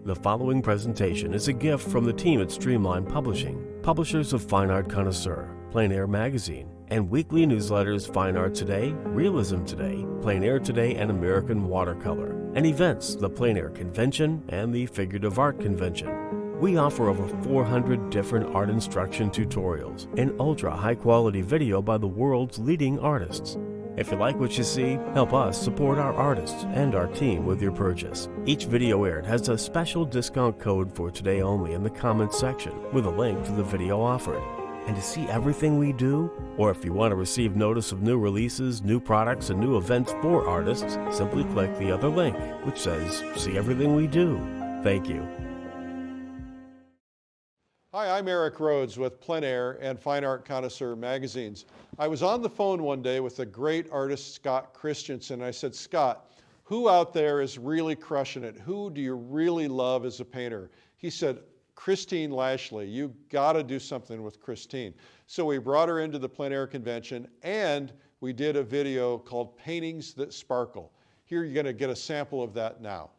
The following presentation is a gift from the team at Streamline Publishing, publishers of Fine Art Connoisseur, Plein Air Magazine, and weekly newsletters Fine Art Today, Realism Today, Plein Air Today, and American Watercolor, and events, the Plein Air Convention and the Figurative Art Convention. We offer over 400 different art instruction tutorials and ultra high-quality video by the world's leading artists. If you like what you see, help us support our artists and our team with your purchase. Each video aired has a special discount code for today only in the comments section with a link to the video offered. And to see everything we do, or if you want to receive notice of new releases, new products, and new events for artists, simply click the other link, which says, "See everything we do." Thank you. Hi, I'm Eric Rhodes with Plein Air and Fine Art Connoisseur magazines. I was on the phone one day with the great artist Scott Christensen. I said, Scott, who out there is really crushing it? Who do you really love as a painter? He said, Christine Lashley. You got to do something with Christine. So we brought her into the Plein Air Convention and we did a video called Paintings That Sparkle. Here you're going to get a sample of that now.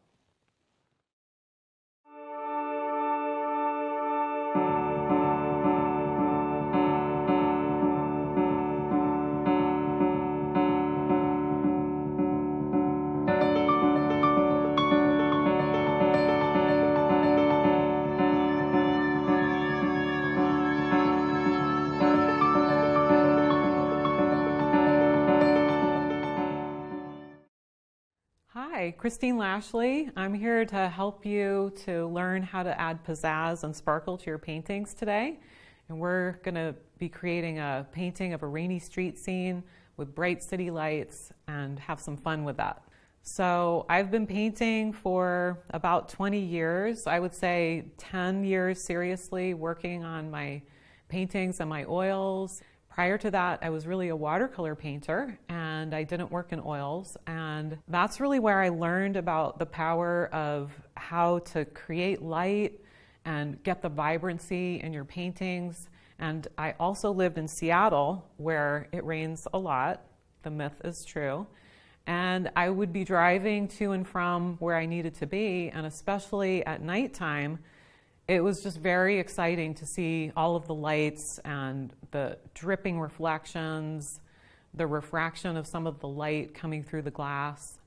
Hi, Christine Lashley. I'm here to help you to learn how to add pizzazz and sparkle to your paintings today. And we're going to be creating a painting of a rainy street scene with bright city lights and have some fun with that. So I've been painting for about 20 years. I would say 10 years seriously working on my paintings and my oils. Prior to that, I was really a watercolor painter and I didn't work in oils. And that's really where I learned about the power of how to create light and get the vibrancy in your paintings. And I also lived in Seattle where it rains a lot. The myth is true. And I would be driving to and from where I needed to be, and especially at nighttime, it was just very exciting to see all of the lights and the dripping reflections, the refraction of some of the light coming through the glass.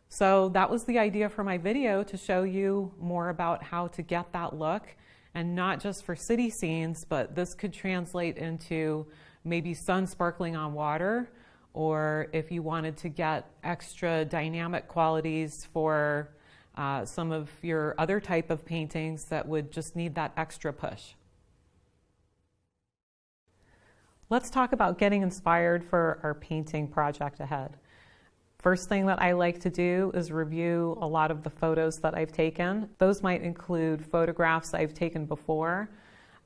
So that was the idea for my video, to show you more about how to get that look, and not just for city scenes, but this could translate into maybe sun sparkling on water, or if you wanted to get extra dynamic qualities for some of your other type of paintings that would just need that extra push. Let's talk about getting inspired for our painting project ahead. First thing that I like to do is review a lot of the photos that I've taken. Those might include photographs I've taken before,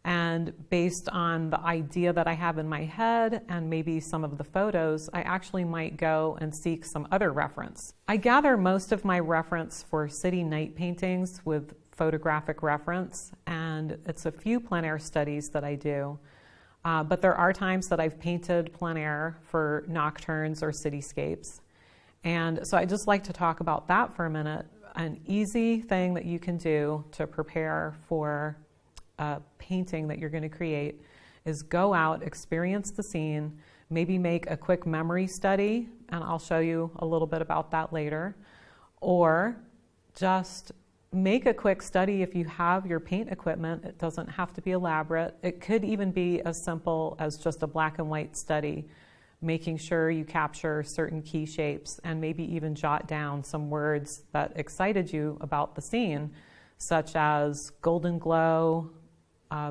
and based on the idea that I have in my head and maybe some of the photos, I actually might go and seek some other reference. I gather most of my reference for city night paintings with photographic reference, and it's a few plein air studies that I do. But there are times that I've painted plein air for nocturnes or cityscapes. And so I just like to talk about that for a minute. An easy thing that you can do to prepare for a painting that you're going to create is go out, experience the scene, maybe make a quick memory study, and I'll show you a little bit about that later, or just make a quick study if you have your paint equipment. It doesn't have to be elaborate. It could even be as simple as just a black and white study, making sure you capture certain key shapes and maybe even jot down some words that excited you about the scene, such as golden glow,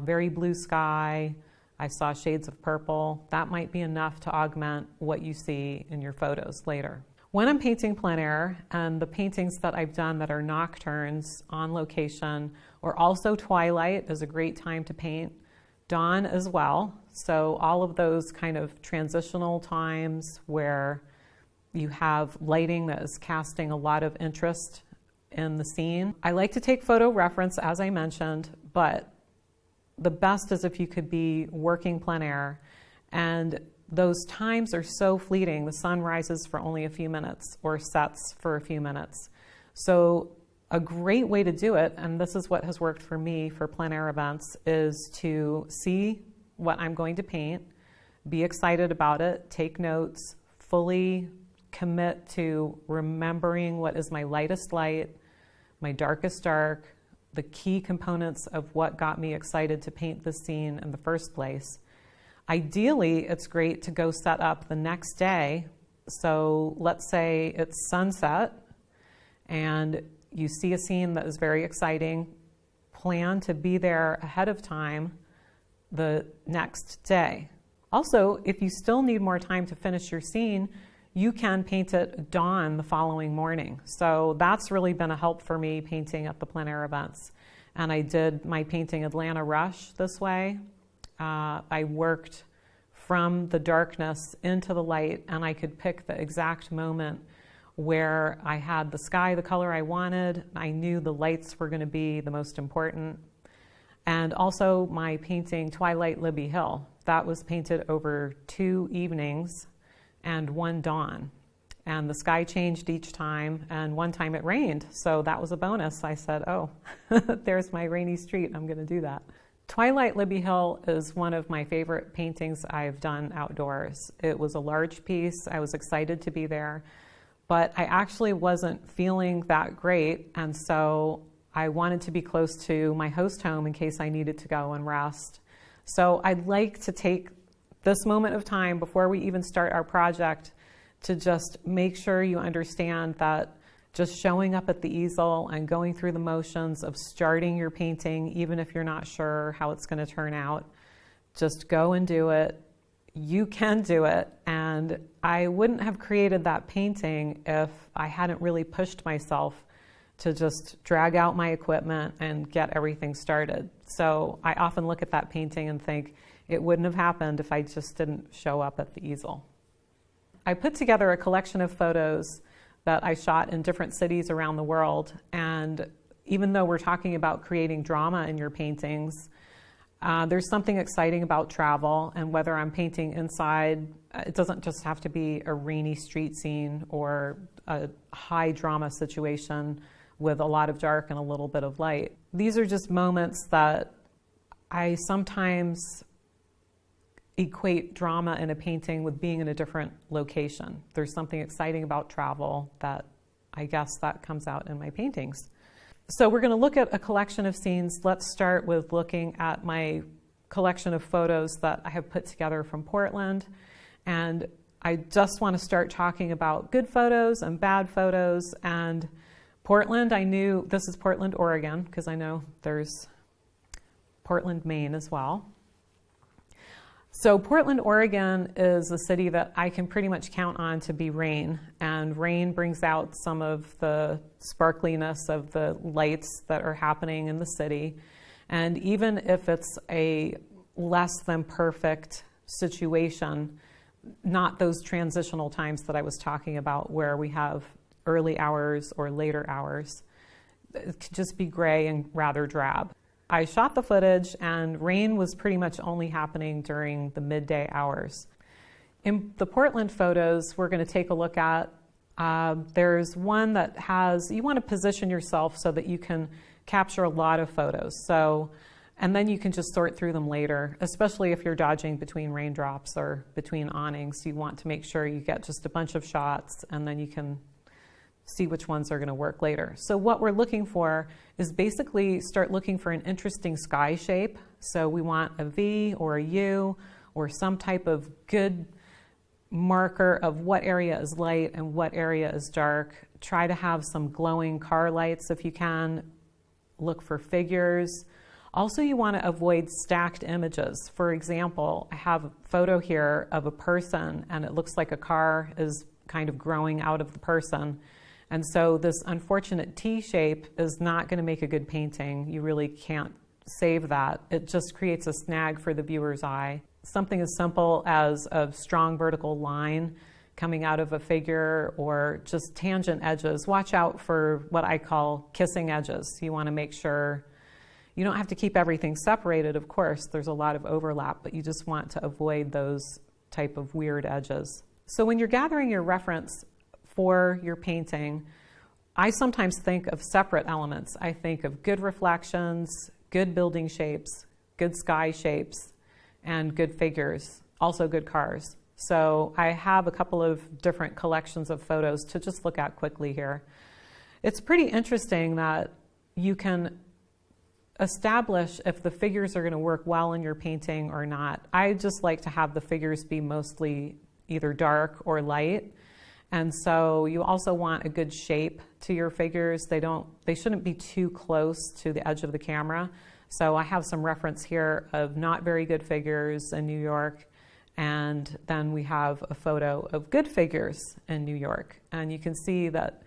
very blue sky, I saw shades of purple. That might be enough to augment what you see in your photos later. When I'm painting plein air, and the paintings that I've done that are nocturnes on location, or also twilight is a great time to paint, dawn as well. So all of those kind of transitional times where you have lighting that is casting a lot of interest in the scene. I like to take photo reference, as I mentioned, but the best is if you could be working plein air, and those times are so fleeting. The sun rises for only a few minutes or sets for a few minutes. So a great way to do it, and this is what has worked for me for plein air events, is to see what I'm going to paint, be excited about it, take notes, fully commit to remembering what is my lightest light, my darkest dark, the key components of what got me excited to paint this scene in the first place. Ideally, it's great to go set up the next day. So let's say it's sunset and you see a scene that is very exciting. Plan to be there ahead of time the next day. Also, if you still need more time to finish your scene, you can paint it dawn the following morning. So that's really been a help for me painting at the plein air events. And I did my painting Atlanta Rush this way. I worked from the darkness into the light, and I could pick the exact moment where I had the sky the color I wanted. I knew the lights were going to be the most important. And also my painting Twilight Libby Hill. That was painted over 2 evenings and 1 dawn. And the sky changed each time, and one time it rained, so that was a bonus. I said, oh, there's my rainy street, I'm gonna do that. Twilight Libby Hill is one of my favorite paintings I've done outdoors. It was a large piece, I was excited to be there, but I actually wasn't feeling that great, and so I wanted to be close to my host home in case I needed to go and rest. So I'd like to take this moment of time before we even start our project to just make sure you understand that just showing up at the easel and going through the motions of starting your painting, even if you're not sure how it's going to turn out, just go and do it. You can do it. And I wouldn't have created that painting if I hadn't really pushed myself to just drag out my equipment and get everything started. So I often look at that painting and think it wouldn't have happened if I just didn't show up at the easel. I put together a collection of photos that I shot in different cities around the world, and even though we're talking about creating drama in your paintings, there's something exciting about travel, and whether I'm painting inside, it doesn't just have to be a rainy street scene or a high drama situation with a lot of dark and a little bit of light. These are just moments that I sometimes equate drama in a painting with being in a different location. There's something exciting about travel that I guess that comes out in my paintings. So we're going to look at a collection of scenes. Let's start with looking at my collection of photos that I have put together from Portland. And I just want to start talking about good photos and bad photos. And Portland, I knew this is Portland, Oregon, because I know there's Portland, Maine as well. So Portland, Oregon is a city that I can pretty much count on to be rain, and rain brings out some of the sparkliness of the lights that are happening in the city. And even if it's a less than perfect situation, not those transitional times that I was talking about where we have early hours or later hours, it could just be gray and rather drab. I shot the footage, and rain was pretty much only happening during the midday hours. In the Portland photos we're going to take a look at, there's one that has, you want to position yourself so that you can capture a lot of photos. And then you can just sort through them later, especially if you're dodging between raindrops or between awnings. You want to make sure you get just a bunch of shots, and then you can see which ones are going to work later. So what we're looking for is basically start looking for an interesting sky shape. So we want a V or a U or some type of good marker of what area is light and what area is dark. Try to have some glowing car lights if you can. Look for figures. Also, you want to avoid stacked images. For example, I have a photo here of a person, and it looks like a car is kind of growing out of the person. And so this unfortunate T shape is not going to make a good painting. You really can't save that. It just creates a snag for the viewer's eye. Something as simple as a strong vertical line coming out of a figure, or just tangent edges. Watch out for what I call kissing edges. You want to make sure you don't have to keep everything separated, of course. There's a lot of overlap, but you just want to avoid those type of weird edges. So when you're gathering your reference for your painting, I sometimes think of separate elements. I think of good reflections, good building shapes, good sky shapes, and good figures, also good cars. So I have a couple of different collections of photos to just look at quickly here. It's pretty interesting that you can establish if the figures are going to work well in your painting or not. I just like to have the figures be mostly either dark or light. And so you also want a good shape to your figures. They shouldn't be too close to the edge of the camera. So I have some reference here of not very good figures in New York. And then we have a photo of good figures in New York. And you can see that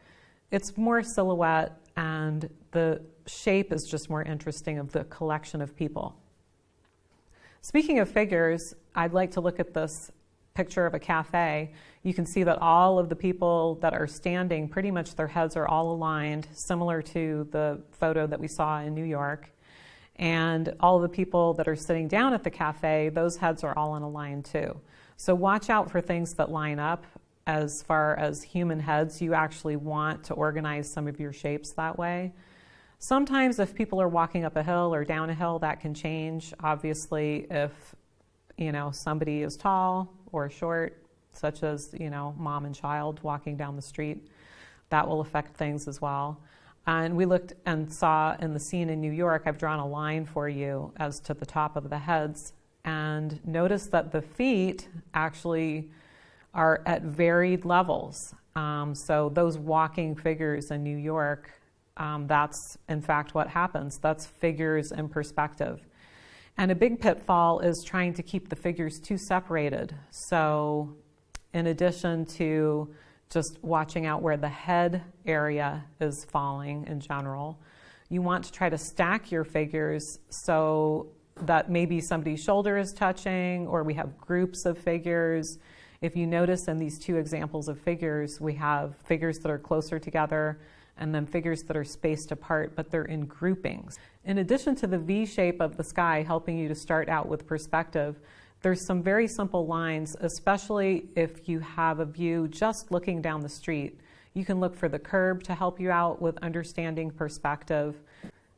it's more silhouette and the shape is just more interesting of the collection of people. Speaking of figures, I'd like to look at this picture of a cafe. You can see that all of the people that are standing, pretty much their heads are all aligned, similar to the photo that we saw in New York. And all of the people that are sitting down at the cafe, those heads are all in a line too. So watch out for things that line up. As far as human heads, you actually want to organize some of your shapes that way. Sometimes if people are walking up a hill or down a hill, that can change. Obviously, if somebody is tall or short, such as mom and child walking down the street, that will affect things as well. And we looked and saw in the scene in New York, I've drawn a line for you as to the top of the heads, and notice that the feet actually are at varied levels. So those walking figures in New York, that's in fact what happens. That's figures in perspective. And a big pitfall is trying to keep the figures too separated. So in addition to just watching out where the head area is falling in general, you want to try to stack your figures so that maybe somebody's shoulder is touching, or we have groups of figures. If you notice in these two examples of figures, we have figures that are closer together and then figures that are spaced apart, but they're in groupings. In addition to the V shape of the sky helping you to start out with perspective, there's some very simple lines, especially if you have a view just looking down the street. You can look for the curb to help you out with understanding perspective.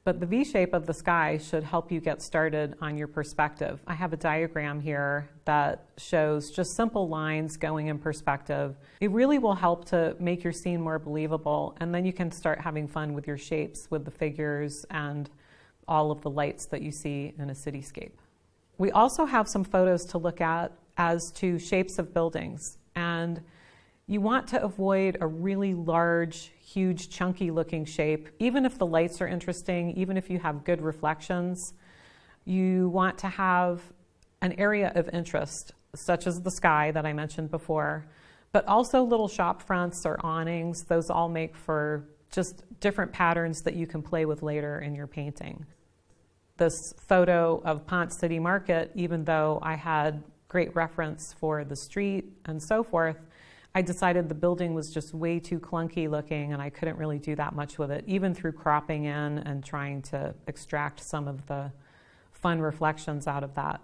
But the V shape of the sky should help you get started on your perspective. I have a diagram here that shows just simple lines going in perspective. It really will help to make your scene more believable, and then you can start having fun with your shapes, with the figures and all of the lights that you see in a cityscape. We also have some photos to look at as to shapes of buildings, and you want to avoid a really large, huge, chunky looking shape. Even if the lights are interesting, even if you have good reflections, you want to have an area of interest, such as the sky that I mentioned before, but also little shop fronts or awnings. Those all make for just different patterns that you can play with later in your painting. This photo of Ponce City Market, even though I had great reference for the street and so forth, I decided the building was just way too clunky looking and I couldn't really do that much with it, even through cropping in and trying to extract some of the fun reflections out of that.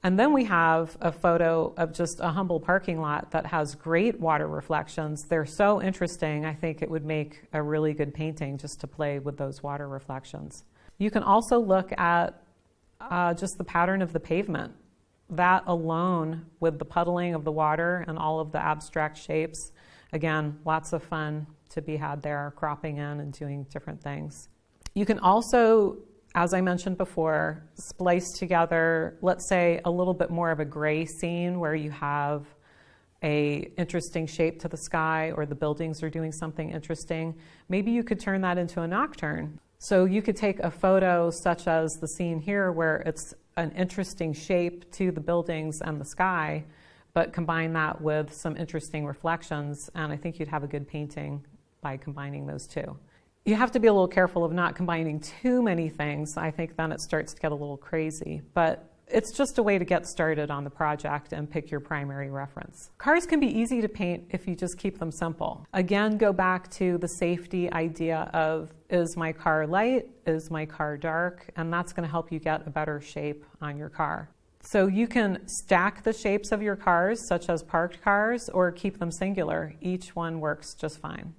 And then we have a photo of just a humble parking lot that has great water reflections. They're so interesting, I think it would make a really good painting just to play with those water reflections. You can also look at just the pattern of the pavement. That alone, with the puddling of the water and all of the abstract shapes, again, lots of fun to be had there, cropping in and doing different things. You can also, as I mentioned before, splice together, let's say, a little bit more of a gray scene where you have an interesting shape to the sky or the buildings are doing something interesting. Maybe you could turn that into a nocturne. So you could take a photo such as the scene here where it's an interesting shape to the buildings and the sky, but combine that with some interesting reflections, and I think you'd have a good painting by combining those two. You have to be a little careful of not combining too many things. I think then it starts to get a little crazy, but it's just a way to get started on the project and pick your primary reference. Cars can be easy to paint if you just keep them simple. Again, go back to the safety idea of, is my car light? Is my car dark? And that's going to help you get a better shape on your car. So you can stack the shapes of your cars, such as parked cars, or keep them singular. Each one works just fine.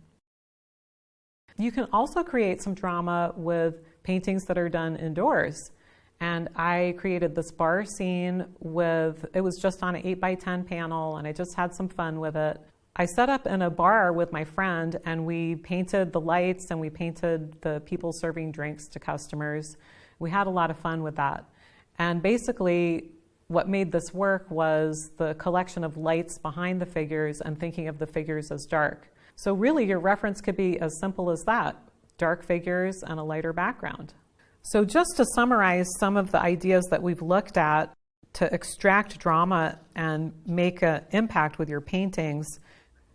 You can also create some drama with paintings that are done indoors. And I created this bar scene it was just on an 8x10 panel, and I just had some fun with it. I set up in a bar with my friend, and we painted the lights and we painted the people serving drinks to customers. We had a lot of fun with that. And basically, what made this work was the collection of lights behind the figures and thinking of the figures as dark. So really, your reference could be as simple as that: dark figures and a lighter background. So just to summarize some of the ideas that we've looked at to extract drama and make an impact with your paintings,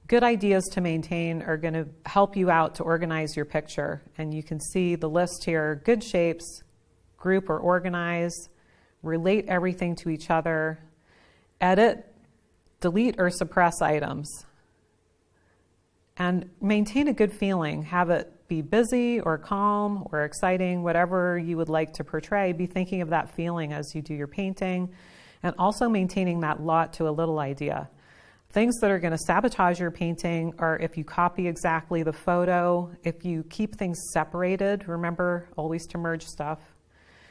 good ideas to maintain are going to help you out to organize your picture. And you can see the list here: good shapes, group or organize, relate everything to each other, edit, delete or suppress items, and maintain a good feeling. Have it be busy or calm or exciting, whatever you would like to portray. Be thinking of that feeling as you do your painting, and also maintaining that lot to a little idea. Things that are going to sabotage your painting are if you copy exactly the photo, if you keep things separated. Remember always to merge stuff.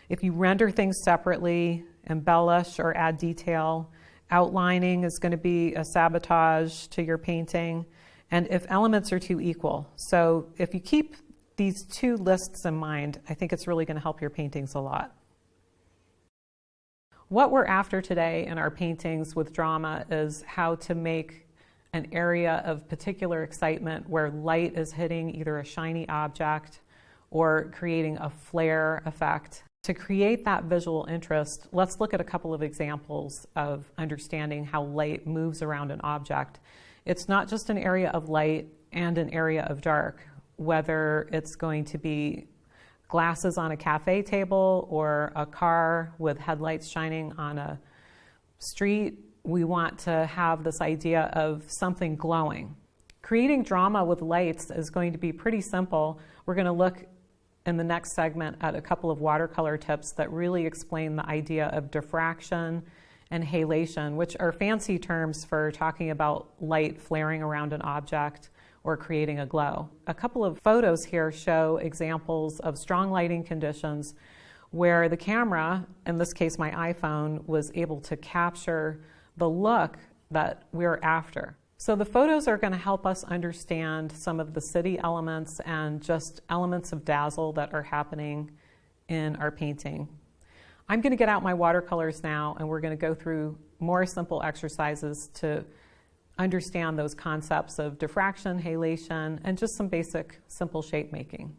If you render things separately, embellish or add detail, outlining is going to be a sabotage to your painting. And if elements are too equal. So if you keep these two lists in mind, I think it's really going to help your paintings a lot. What we're after today in our paintings with drama is how to make an area of particular excitement where light is hitting either a shiny object or creating a flare effect. To create that visual interest, let's look at a couple of examples of understanding how light moves around an object. It's not just an area of light and an area of dark, whether it's going to be glasses on a cafe table or a car with headlights shining on a street. We want to have this idea of something glowing. Creating drama with lights is going to be pretty simple. We're going to look in the next segment at a couple of watercolor tips that really explain the idea of diffraction and halation, which are fancy terms for talking about light flaring around an object or creating a glow. A couple of photos here show examples of strong lighting conditions where the camera, in this case my iPhone, was able to capture the look that we're after. So the photos are going to help us understand some of the city elements and just elements of dazzle that are happening in our painting. I'm going to get out my watercolors now, and we're going to go through more simple exercises to understand those concepts of diffraction, halation, and just some basic simple shape making.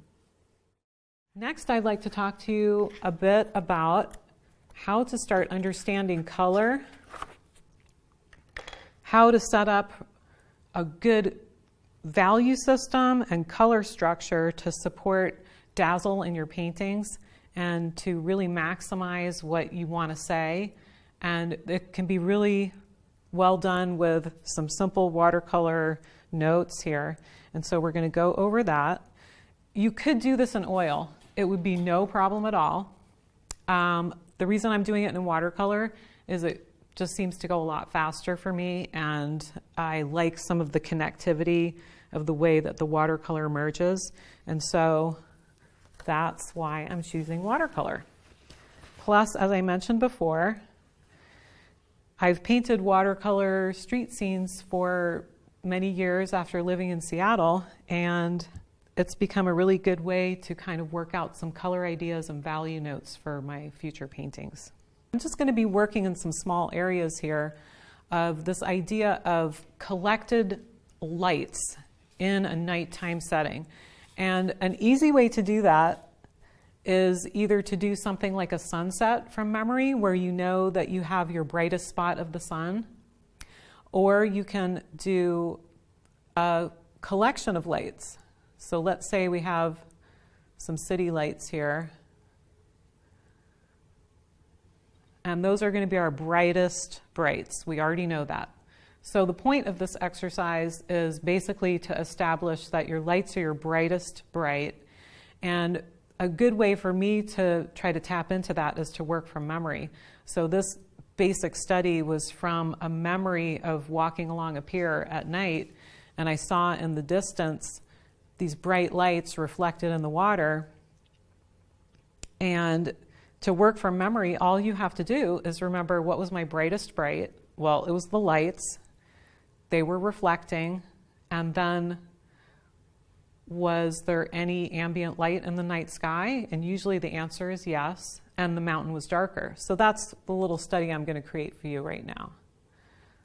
Next, I'd like to talk to you a bit about how to start understanding color, how to set up a good value system and color structure to support dazzle in your paintings and to really maximize what you want to say. And it can be really well done with some simple watercolor notes here. And so we're going to go over that. You could do this in oil. It would be no problem at all. The reason I'm doing it in watercolor is it just seems to go a lot faster for me, and I like some of the connectivity of the way that the watercolor emerges. And so that's why I'm choosing watercolor. Plus, as I mentioned before, I've painted watercolor street scenes for many years after living in Seattle, and it's become a really good way to kind of work out some color ideas and value notes for my future paintings. I'm just going to be working in some small areas here of this idea of collected lights in a nighttime setting. And an easy way to do that is either to do something like a sunset from memory, where you know that you have your brightest spot of the sun, or you can do a collection of lights. So let's say we have some city lights here, and those are going to be our brightest brights. We already know that. So the point of this exercise is basically to establish that your lights are your brightest bright, and a good way for me to try to tap into that is to work from memory. So this basic study was from a memory of walking along a pier at night, and I saw in the distance these bright lights reflected in the water. And to work from memory, all you have to do is remember, what was my brightest bright? Well, it was the lights. They were reflecting. And then, was there any ambient light in the night sky? And usually the answer is yes. And the mountain was darker. So that's the little study I'm going to create for you right now.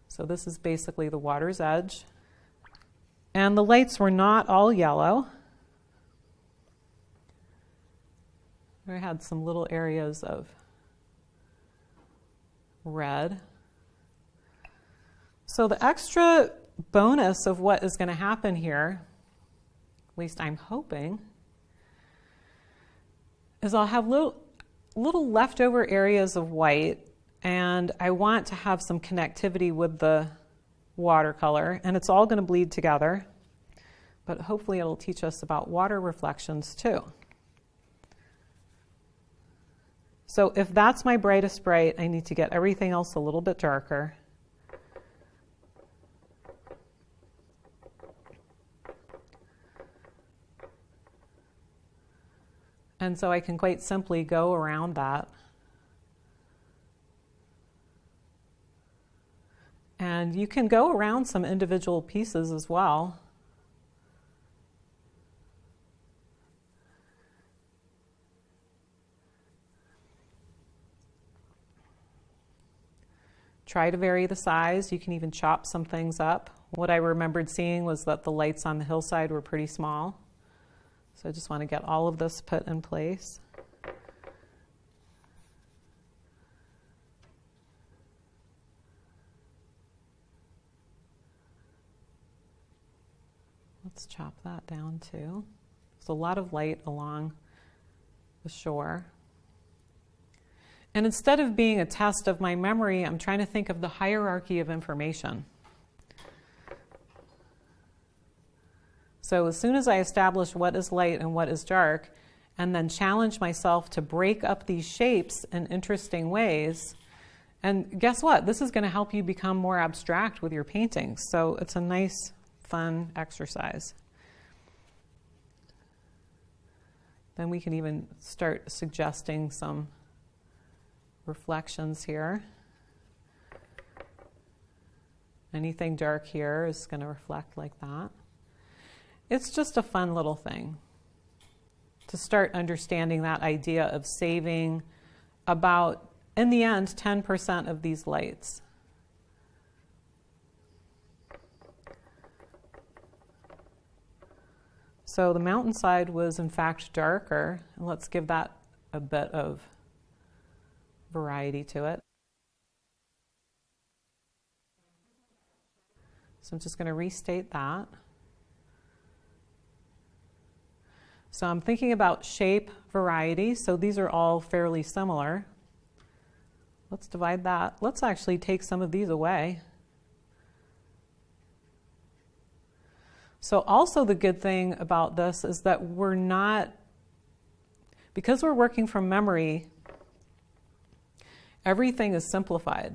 So this is basically the water's edge. And the lights were not all yellow. I had some little areas of red. So the extra bonus of what is going to happen here, at least I'm hoping, is I'll have little leftover areas of white, and I want to have some connectivity with the watercolor, and it's all going to bleed together, but hopefully it'll teach us about water reflections too. So if that's my brightest bright, I need to get everything else a little bit darker. And so I can quite simply go around that. And you can go around some individual pieces as well. Try to vary the size. You can even chop some things up. What I remembered seeing was that the lights on the hillside were pretty small. So I just want to get all of this put in place. Let's chop that down too. There's a lot of light along the shore. And instead of being a test of my memory, I'm trying to think of the hierarchy of information. So as soon as I establish what is light and what is dark, and then challenge myself to break up these shapes in interesting ways, and guess what? This is going to help you become more abstract with your paintings. So it's a nice, fun exercise. Then we can even start suggesting some reflections here. Anything dark here is going to reflect like that. It's just a fun little thing to start understanding that idea of saving about, in the end, 10% of these lights. So the mountainside was in fact darker, and let's give that a bit of variety to it. So I'm just going to restate that. So I'm thinking about shape, variety. So these are all fairly similar. Let's divide that. Let's actually take some of these away. So also the good thing about this is that we're not, because we're working from memory, everything is simplified.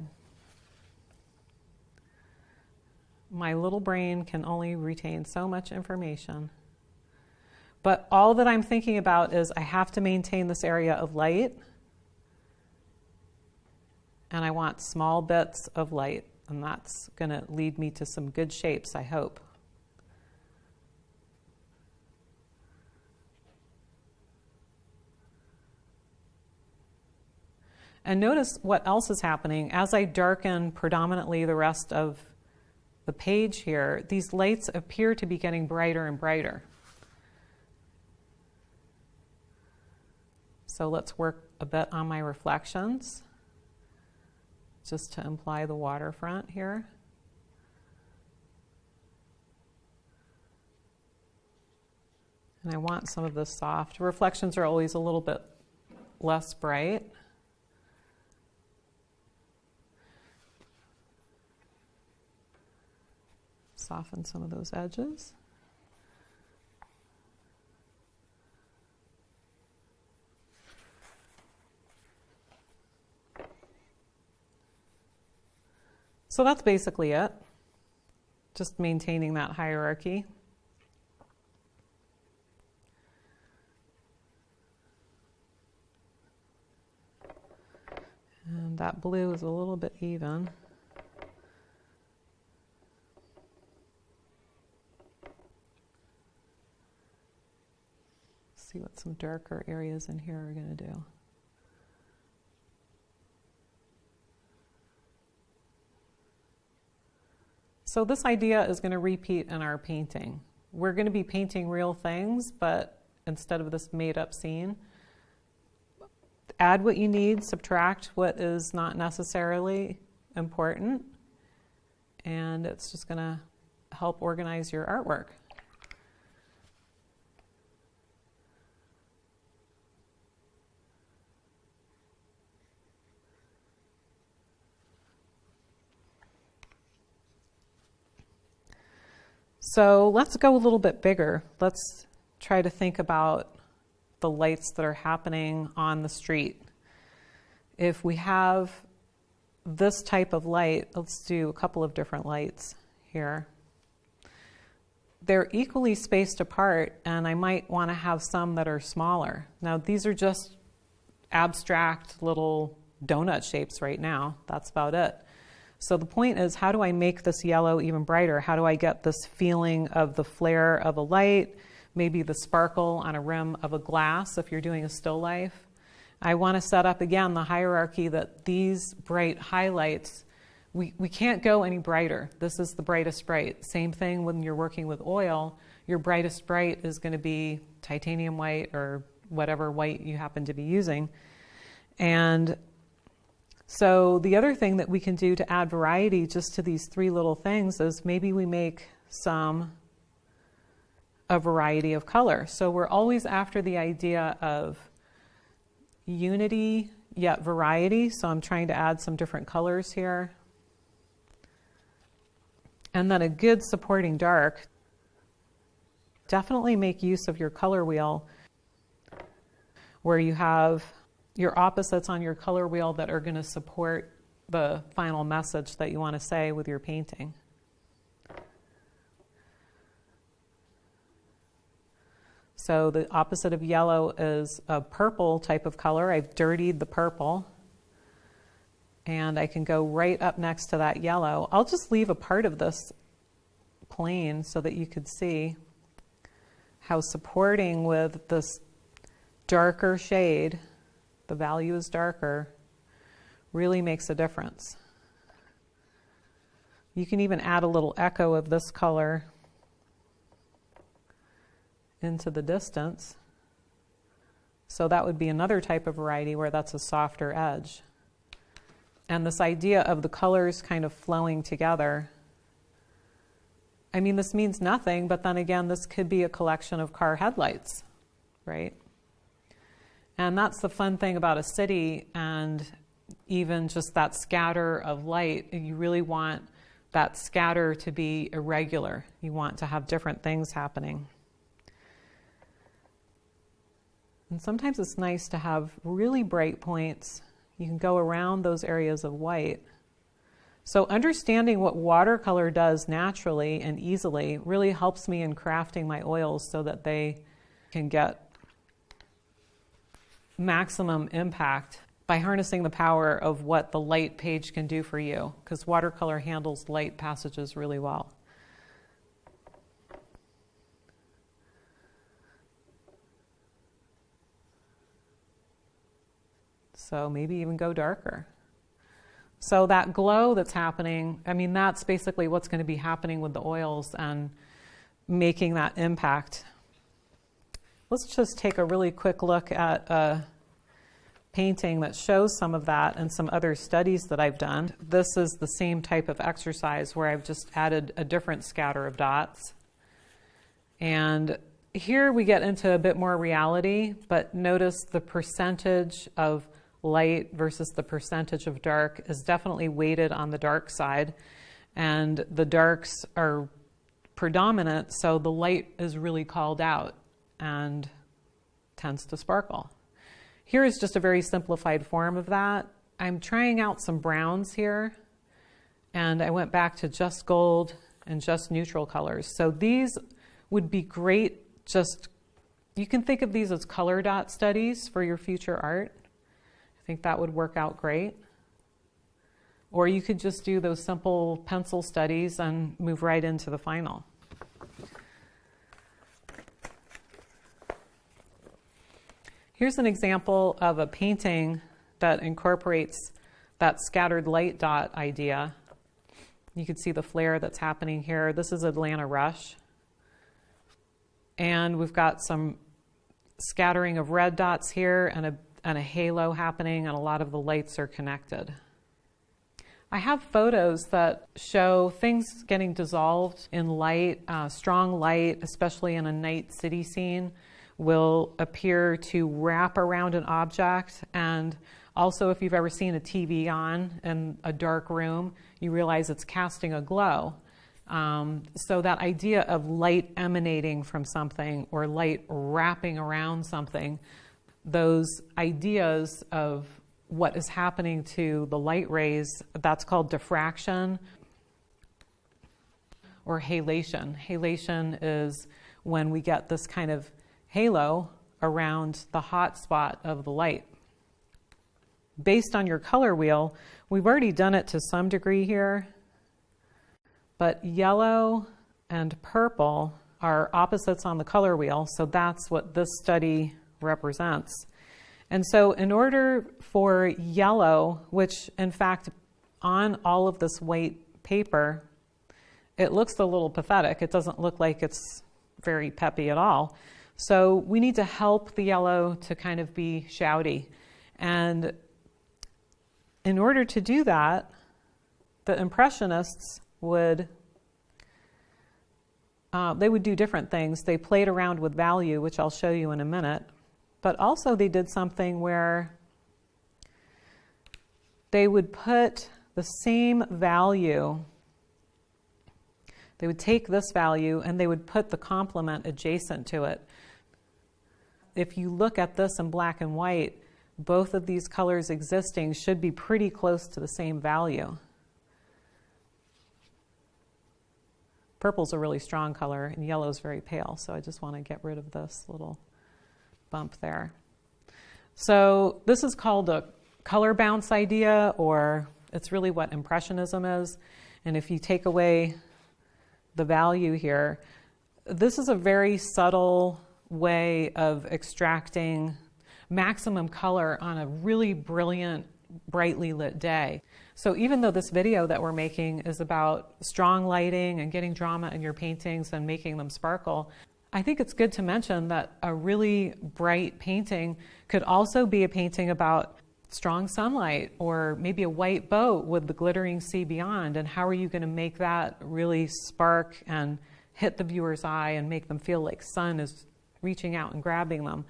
My little brain can only retain so much information. But all that I'm thinking about is I have to maintain this area of light, and I want small bits of light, and that's going to lead me to some good shapes, I hope. And notice what else is happening. As I darken predominantly the rest of the page here, these lights appear to be getting brighter and brighter. So let's work a bit on my reflections, just to imply the waterfront here. And I want some of this soft. Reflections are always a little bit less bright. Soften some of those edges. So that's basically it. Just maintaining that hierarchy. that blue is a little bit even. See what some darker areas in here are going to do. So this idea is going to repeat in our painting. We're going to be painting real things, but instead of this made-up scene, add what you need, subtract what is not necessarily important, and it's just going to help organize your artwork. So let's go a little bit bigger. Let's try to think about the lights that are happening on the street. If we have this type of light, let's do a couple of different lights here. They're equally spaced apart, and I might want to have some that are smaller. Now, these are just abstract little donut shapes right now. That's about it. So the point is, how do I make this yellow even brighter? How do I get this feeling of the flare of a light, maybe the sparkle on a rim of a glass if you're doing a still life? I want to set up, again, the hierarchy that these bright highlights, we can't go any brighter. This is the brightest bright. Same thing when you're working with oil. Your brightest bright is going to be titanium white or whatever white you happen to be using. And so the other thing that we can do to add variety just to these three little things is maybe we make a variety of color. So we're always after the idea of unity yet variety. So I'm trying to add some different colors here. And then a good supporting dark. Definitely make use of your color wheel where you have your opposites on your color wheel that are going to support the final message that you want to say with your painting. So the opposite of yellow is a purple type of color. I've dirtied the purple. And I can go right up next to that yellow. I'll just leave a part of this plain so that you could see how supporting with this darker shade, the value is darker, really makes a difference. You can even add a little echo of this color into the distance. So that would be another type of variety where that's a softer edge. And this idea of the colors kind of flowing together, I mean, this means nothing, but then again, this could be a collection of car headlights, right? And that's the fun thing about a city and even just that scatter of light. You really want that scatter to be irregular. You want to have different things happening. And sometimes it's nice to have really bright points. You can go around those areas of white. So understanding what watercolor does naturally and easily really helps me in crafting my oils so that they can get maximum impact by harnessing the power of what the light page can do for you, because watercolor handles light passages really well. So maybe even go darker. So that glow that's happening, I mean, that's basically what's going to be happening with the oils and making that impact. Let's just take a really quick look at a painting that shows some of that and some other studies that I've done. This is the same type of exercise where I've just added a different scatter of dots. And here we get into a bit more reality, but notice the percentage of light versus the percentage of dark is definitely weighted on the dark side. And the darks are predominant, so the light is really called out and tends to sparkle. Here is just a very simplified form of that. I'm trying out some browns here, and I went back to just gold and just neutral colors. So these would be great, you can think of these as color dot studies for your future art. I think that would work out great. Or you could just do those simple pencil studies and move right into the final. Here's an example of a painting that incorporates that scattered light dot idea. You can see the flare that's happening here. This is Atlanta Rush. And we've got some scattering of red dots here and a halo happening, and a lot of the lights are connected. I have photos that show things getting dissolved in light. Strong light, especially in a night city scene, will appear to wrap around an object. And also, if you've ever seen a TV on in a dark room, you realize it's casting a glow. So that idea of light emanating from something or light wrapping around something, those ideas of what is happening to the light rays, that's called diffraction or halation. Halation is when we get this kind of halo around the hot spot of the light. Based on your color wheel, we've already done it to some degree here, but yellow and purple are opposites on the color wheel, so that's what this study represents. And so in order for yellow, which in fact on all of this white paper, it looks a little pathetic. It doesn't look like it's very peppy at all. So we need to help the yellow to kind of be shouty. And in order to do that, the Impressionists would do different things. They played around with value, which I'll show you in a minute. But also they did something where they would put the same value. They would take this value and they would put the complement adjacent to it. If you look at this in black and white, both of these colors existing should be pretty close to the same value. Purple's a really strong color and yellow's very pale, so I just want to get rid of this little bump there. So this is called a color bounce idea, or it's really what Impressionism is. And if you take away the value here, this is a very subtle way of extracting maximum color on a really brilliant, brightly lit day. So even though this video that we're making is about strong lighting and getting drama in your paintings and making them sparkle, I think it's good to mention that a really bright painting could also be a painting about strong sunlight, or maybe a white boat with the glittering sea beyond, and how are you going to make that really spark and hit the viewer's eye and make them feel like sun is reaching out and grabbing them.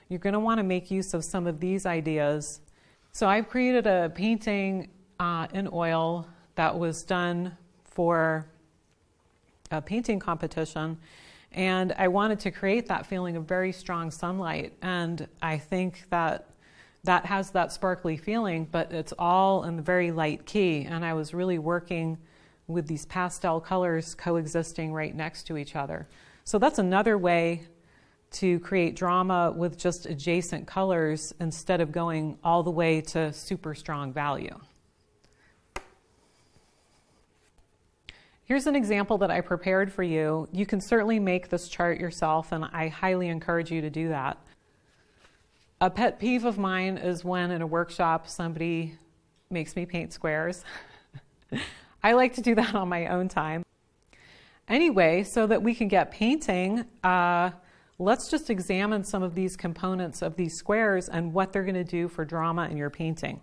You're going to want to make use of some of these ideas. So I've created a painting in oil that was done for a painting competition, and I wanted to create that feeling of very strong sunlight. And I think that that has that sparkly feeling, but it's all in the very light key. And I was really working with these pastel colors coexisting right next to each other. So that's another way to create drama with just adjacent colors instead of going all the way to super strong value. Here's an example that I prepared for you. You can certainly make this chart yourself, and I highly encourage you to do that. A pet peeve of mine is when in a workshop somebody makes me paint squares. I like to do that on my own time. Anyway, so that we can get painting, let's just examine some of these components of these squares and what they're going to do for drama in your painting.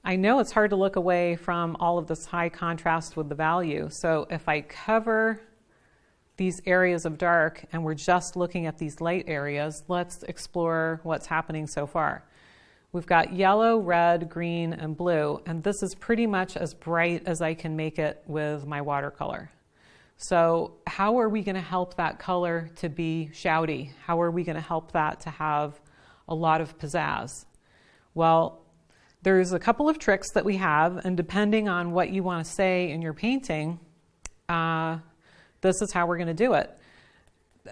I know it's hard to look away from all of this high contrast with the value. So if I cover these areas of dark and we're just looking at these light areas, let's explore what's happening so far. We've got yellow, red, green, and blue, and this is pretty much as bright as I can make it with my watercolor. So how are we going to help that color to be shouty? How are we going to help that to have a lot of pizzazz? Well, there's a couple of tricks that we have, and depending on what you want to say in your painting, this is how we're going to do it.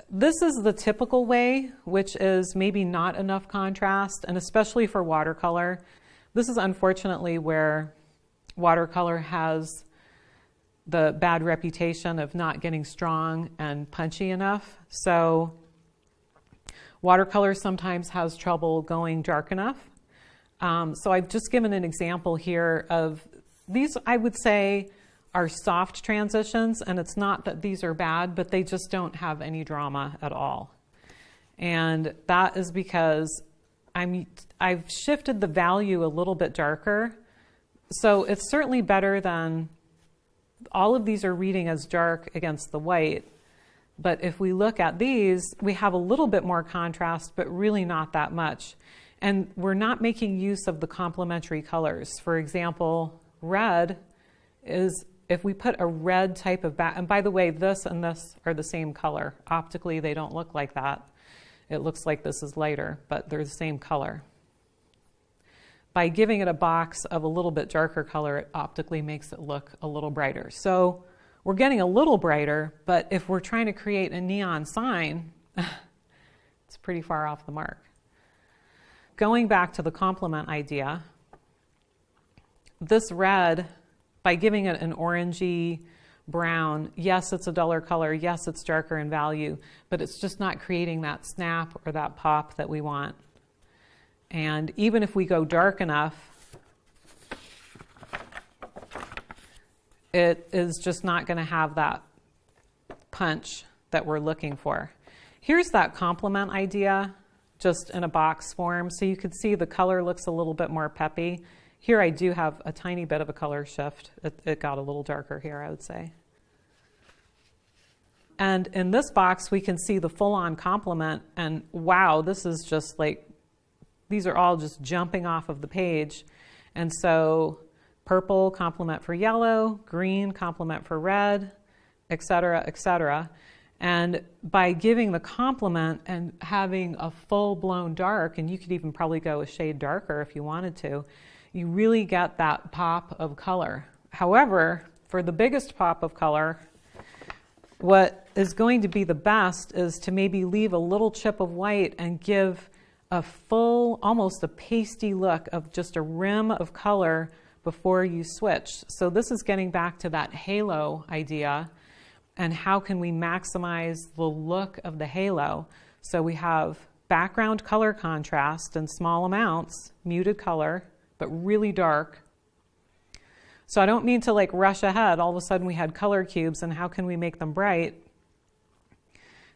This is the typical way, which is maybe not enough contrast, and especially for watercolor. This is unfortunately where watercolor has the bad reputation of not getting strong and punchy enough. So watercolor sometimes has trouble going dark enough. So I've just given an example here of these, I would say, are soft transitions, and it's not that these are bad, but they just don't have any drama at all. And that is because I've shifted the value a little bit darker. So it's certainly better than, all of these are reading as dark against the white. But if we look at these, we have a little bit more contrast, but really not that much. And we're not making use of the complementary colors. For example, red is, if we put a red type of and by the way, this and this are the same color. Optically, they don't look like that. It looks like this is lighter, but they're the same color. By giving it a box of a little bit darker color, it optically makes it look a little brighter. So we're getting a little brighter, but if we're trying to create a neon sign, it's pretty far off the mark. Going back to the complement idea, this red, by giving it an orangey brown, yes, it's a duller color, yes, it's darker in value, but it's just not creating that snap or that pop that we want. And even if we go dark enough, it is just not going to have that punch that we're looking for. Here's that complement idea, just in a box form. So you could see the color looks a little bit more peppy. Here I do have a tiny bit of a color shift. It got a little darker here, I would say. And in this box, we can see the full-on complement. And wow, this is just like, these are all just jumping off of the page. And so purple complement for yellow, green complement for red, et cetera, et cetera. And by giving the complement and having a full-blown dark, and you could even probably go a shade darker if you wanted to, you really get that pop of color. However, for the biggest pop of color, what is going to be the best is to maybe leave a little chip of white and give a full, almost a pasty look of just a rim of color before you switch. So this is getting back to that halo idea, and how can we maximize the look of the halo? So we have background color contrast in small amounts, muted color, but really dark. So I don't mean to like rush ahead. All of a sudden we had color cubes, and how can we make them bright?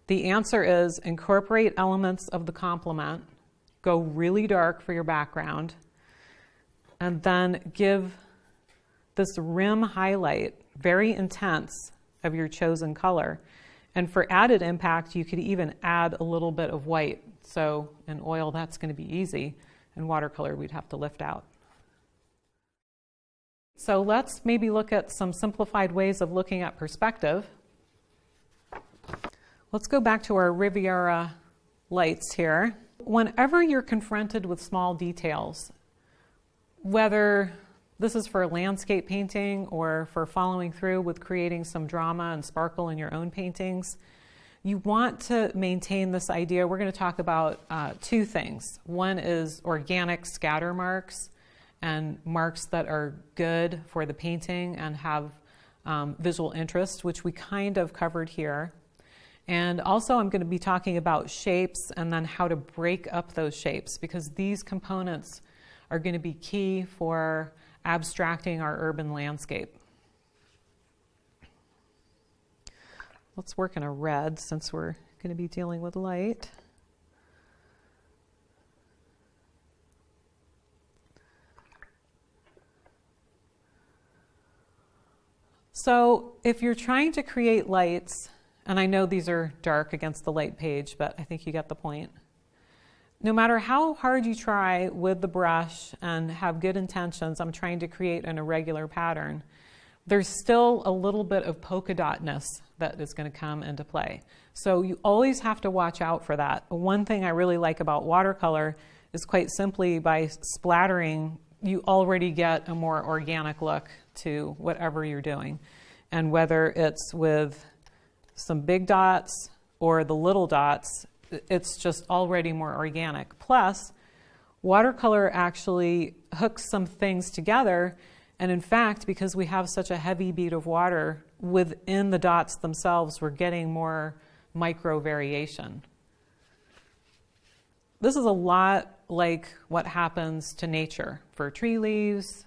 The answer is incorporate elements of the complement, go really dark for your background, and then give this rim highlight, very intense, of your chosen color. And for added impact, you could even add a little bit of white. So in oil, that's going to be easy. In watercolor, we'd have to lift out. So let's maybe look at some simplified ways of looking at perspective. Let's go back to our Riviera lights here. Whenever you're confronted with small details, whether this is for landscape painting or for following through with creating some drama and sparkle in your own paintings, you want to maintain this idea. We're going to talk about two things. One is organic scatter marks, and marks that are good for the painting and have visual interest, which we kind of covered here. And also I'm going to be talking about shapes and then how to break up those shapes, because these components are going to be key for abstracting our urban landscape. Let's work in a red since we're going to be dealing with light. So if you're trying to create lights, and I know these are dark against the light page, but I think you get the point. No matter how hard you try with the brush and have good intentions, I'm trying to create an irregular pattern, there's still a little bit of polka dotness that is going to come into play. So you always have to watch out for that. One thing I really like about watercolor is quite simply by splattering, you already get a more organic look to whatever you're doing. And whether it's with some big dots or the little dots, it's just already more organic. Plus, watercolor actually hooks some things together And in fact, because we have such a heavy bead of water within the dots themselves, we're getting more micro variation. This is a lot like what happens to nature for tree leaves,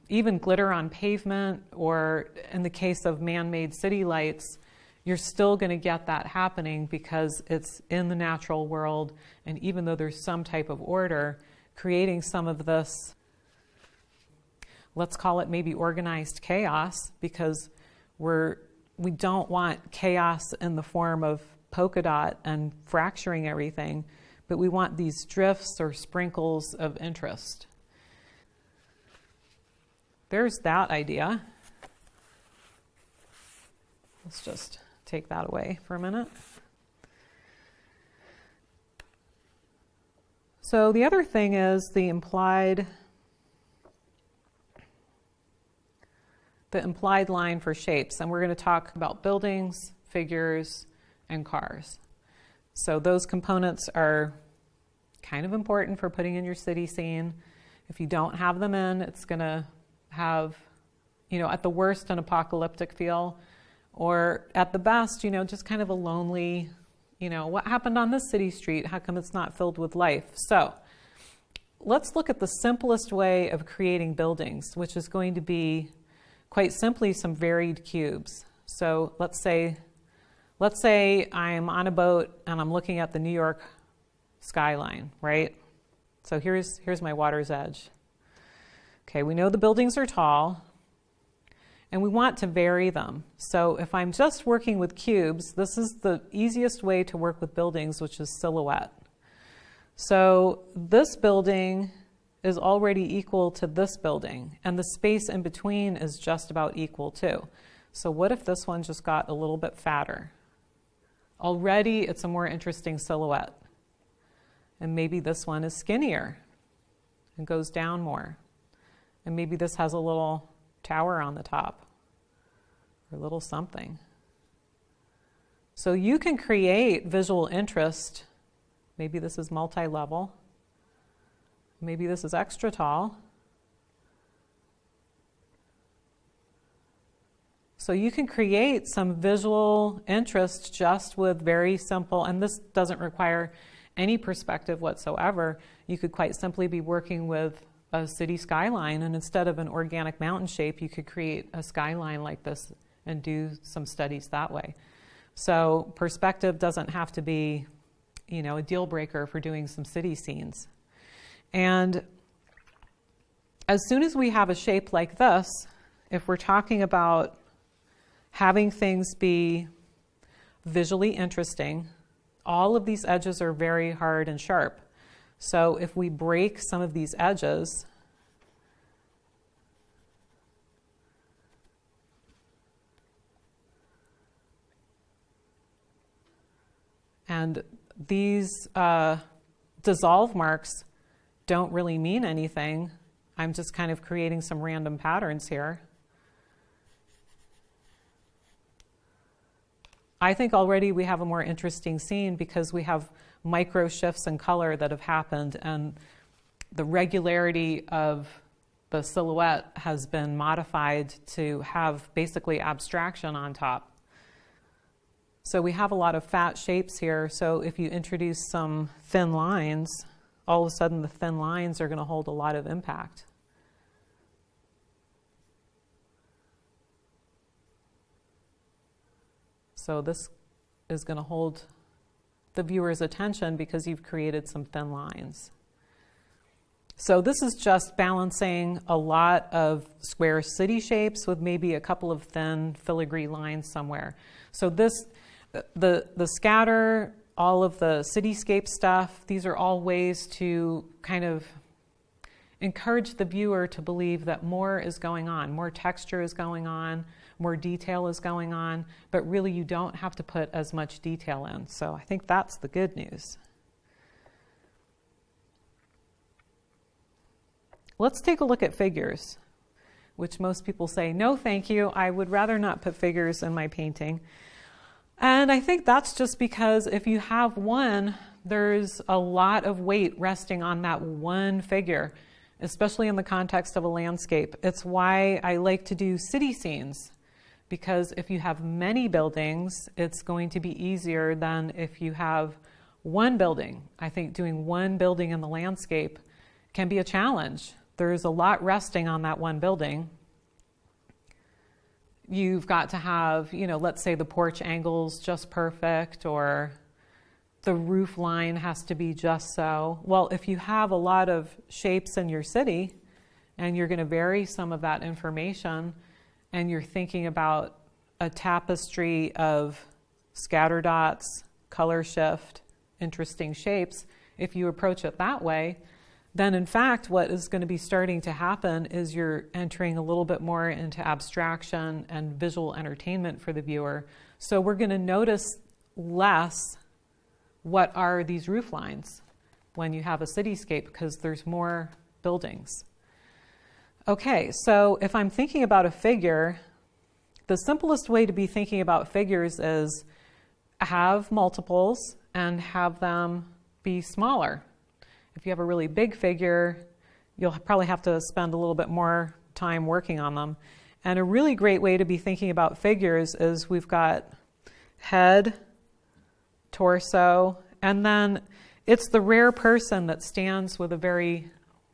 even glitter on pavement, or in the case of man-made city lights, you're still going to get that happening because it's in the natural world, and even though there's some type of order, creating some of this, let's call it maybe organized chaos, because we don't want chaos in the form of polka dot and fracturing everything, but we want these drifts or sprinkles of interest. There's that idea. Let's just take that away for a minute. So the other thing is the implied line for shapes, and we're going to talk about buildings, figures, and cars. So those components are kind of important for putting in your city scene. If you don't have them in, it's going to have, at the worst, an apocalyptic feel, or at the best, just kind of a lonely, what happened on this city street? How come it's not filled with life? So let's look at the simplest way of creating buildings, which is going to be quite simply some varied cubes. So let's say I'm on a boat and I'm looking at the New York skyline, right? So here's my water's edge. Okay, we know the buildings are tall, and we want to vary them. So if I'm just working with cubes, this is the easiest way to work with buildings, which is silhouette. So this building is already equal to this building, and the space in between is just about equal too. So what if this one just got a little bit fatter? Already it's a more interesting silhouette. And maybe this one is skinnier and goes down more. And maybe this has a little tower on the top or a little something. So you can create visual interest. Maybe this is multi-level. Maybe this is extra tall. So you can create some visual interest just with very simple, and this doesn't require any perspective whatsoever. You could quite simply be working with a city skyline, and instead of an organic mountain shape, you could create a skyline like this and do some studies that way. So perspective doesn't have to be, a deal breaker for doing some city scenes. And as soon as we have a shape like this, if we're talking about having things be visually interesting, all of these edges are very hard and sharp. So if we break some of these edges, and these dissolve marks don't really mean anything. I'm just kind of creating some random patterns here. I think already we have a more interesting scene because we have micro shifts in color that have happened, and the regularity of the silhouette has been modified to have basically abstraction on top. So we have a lot of fat shapes here, so if you introduce some thin lines, all of a sudden the thin lines are going to hold a lot of impact. So this is going to hold the viewer's attention because you've created some thin lines. So this is just balancing a lot of square city shapes with maybe a couple of thin filigree lines somewhere. So this, the scatter, all of the cityscape stuff, these are all ways to kind of encourage the viewer to believe that more is going on, more texture is going on, more detail is going on, but really you don't have to put as much detail in. So I think that's the good news. Let's take a look at figures, which most people say, no thank you, I would rather not put figures in my painting. And I think that's just because if you have one, there's a lot of weight resting on that one figure. especially in the context of a landscape. It's why I like to do city scenes, because if you have many buildings, it's going to be easier than if you have one building. I think doing one building in the landscape can be a challenge. There's a lot resting on that one building. You've got to have, let's say the porch angle's just perfect, or the roof line has to be just so. Well, if you have a lot of shapes in your city and you're going to vary some of that information, and you're thinking about a tapestry of scatter dots, color shift, interesting shapes, if you approach it that way, then in fact what is going to be starting to happen is you're entering a little bit more into abstraction and visual entertainment for the viewer. So we're going to notice less what are these roof lines when you have a cityscape, because there's more buildings. Okay, so if I'm thinking about a figure, the simplest way to be thinking about figures is have multiples and have them be smaller. If you have a really big figure, you'll probably have to spend a little bit more time working on them. And a really great way to be thinking about figures is we've got head, torso, and then it's the rare person that stands with a very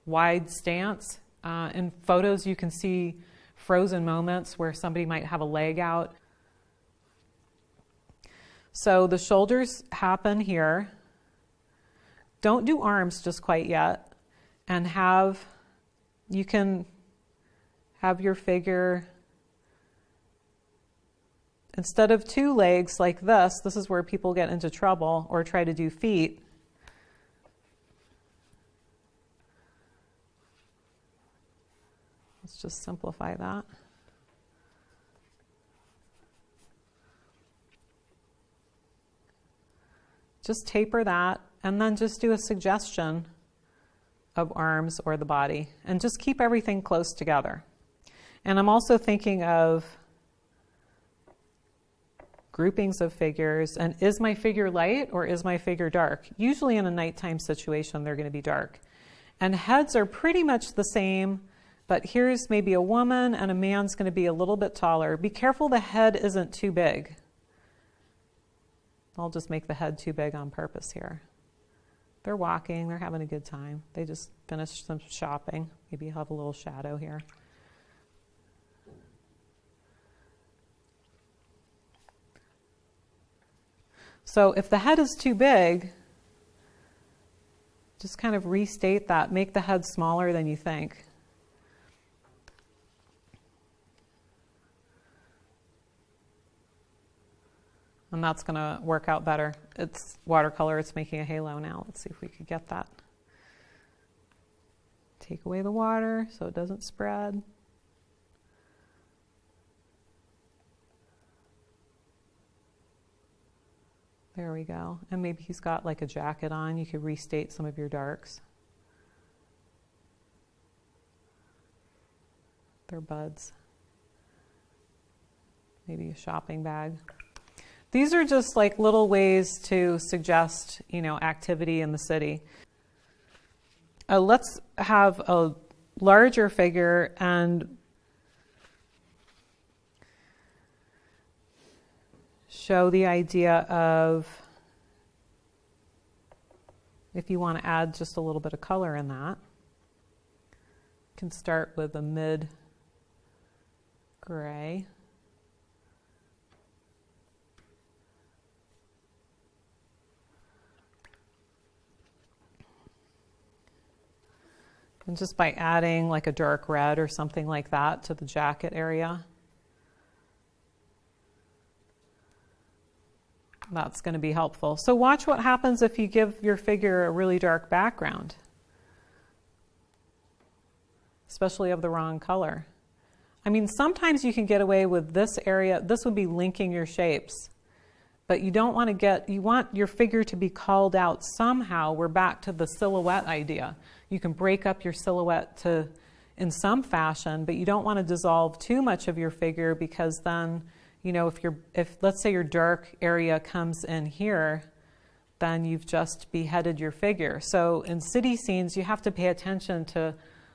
wide stance. In photos, you can see frozen moments where somebody might have a leg out. So the shoulders happen here. Don't do arms just quite yet. And you can have your figure, instead of two legs like this is where people get into trouble or try to do feet. Let's just simplify that. Just taper that, and then just do a suggestion of arms or the body, and just keep everything close together. And I'm also thinking of groupings of figures, and is my figure light or is my figure dark? Usually in a nighttime situation, they're going to be dark. And heads are pretty much the same, but here's maybe a woman and a man's going to be a little bit taller. Be careful the head isn't too big. I'll just make the head too big on purpose here. They're walking, they're having a good time. They just finished some shopping. Maybe you have a little shadow here. So if the head is too big, just kind of restate that. Make the head smaller than you think. And that's going to work out better. It's watercolor, it's making a halo now. Let's see if we could get that. Take away the water so it doesn't spread. There we go. And maybe he's got like a jacket on. You could restate some of your darks. They're buds. Maybe a shopping bag. These are just like little ways to suggest, activity in the city. Let's have a larger figure and show the idea of, if you want to add just a little bit of color in that, you can start with a mid gray. And just by adding like a dark red or something like that to the jacket area, that's going to be helpful. So watch what happens if you give your figure a really dark background, especially of the wrong color. I mean, sometimes you can get away with this area. This would be linking your shapes. But you don't want to you want your figure to be called out somehow. We're back to the silhouette idea. You can break up your silhouette in some fashion, but you don't want to dissolve too much of your figure, because then, if let's say your dark area comes in here, then you've just beheaded your figure. So in city scenes, you have to pay attention to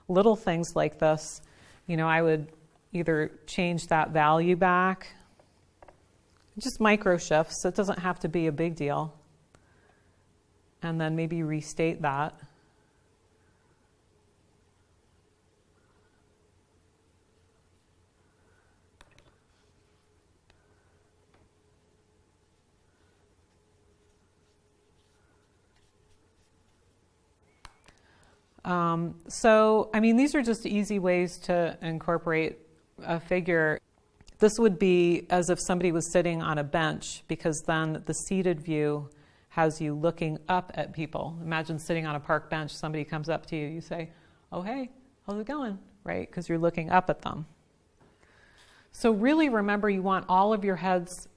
little things like this, I would either change that value back, just micro shifts. It doesn't have to be a big deal. And then maybe restate that. These are just easy ways to incorporate a figure. This would be as if somebody was sitting on a bench, because then the seated view has you looking up at people. Imagine sitting on a park bench, somebody comes up to you, you say, "Oh, hey, how's it going?" Right? Because you're looking up at them. So really remember, you want all of your heads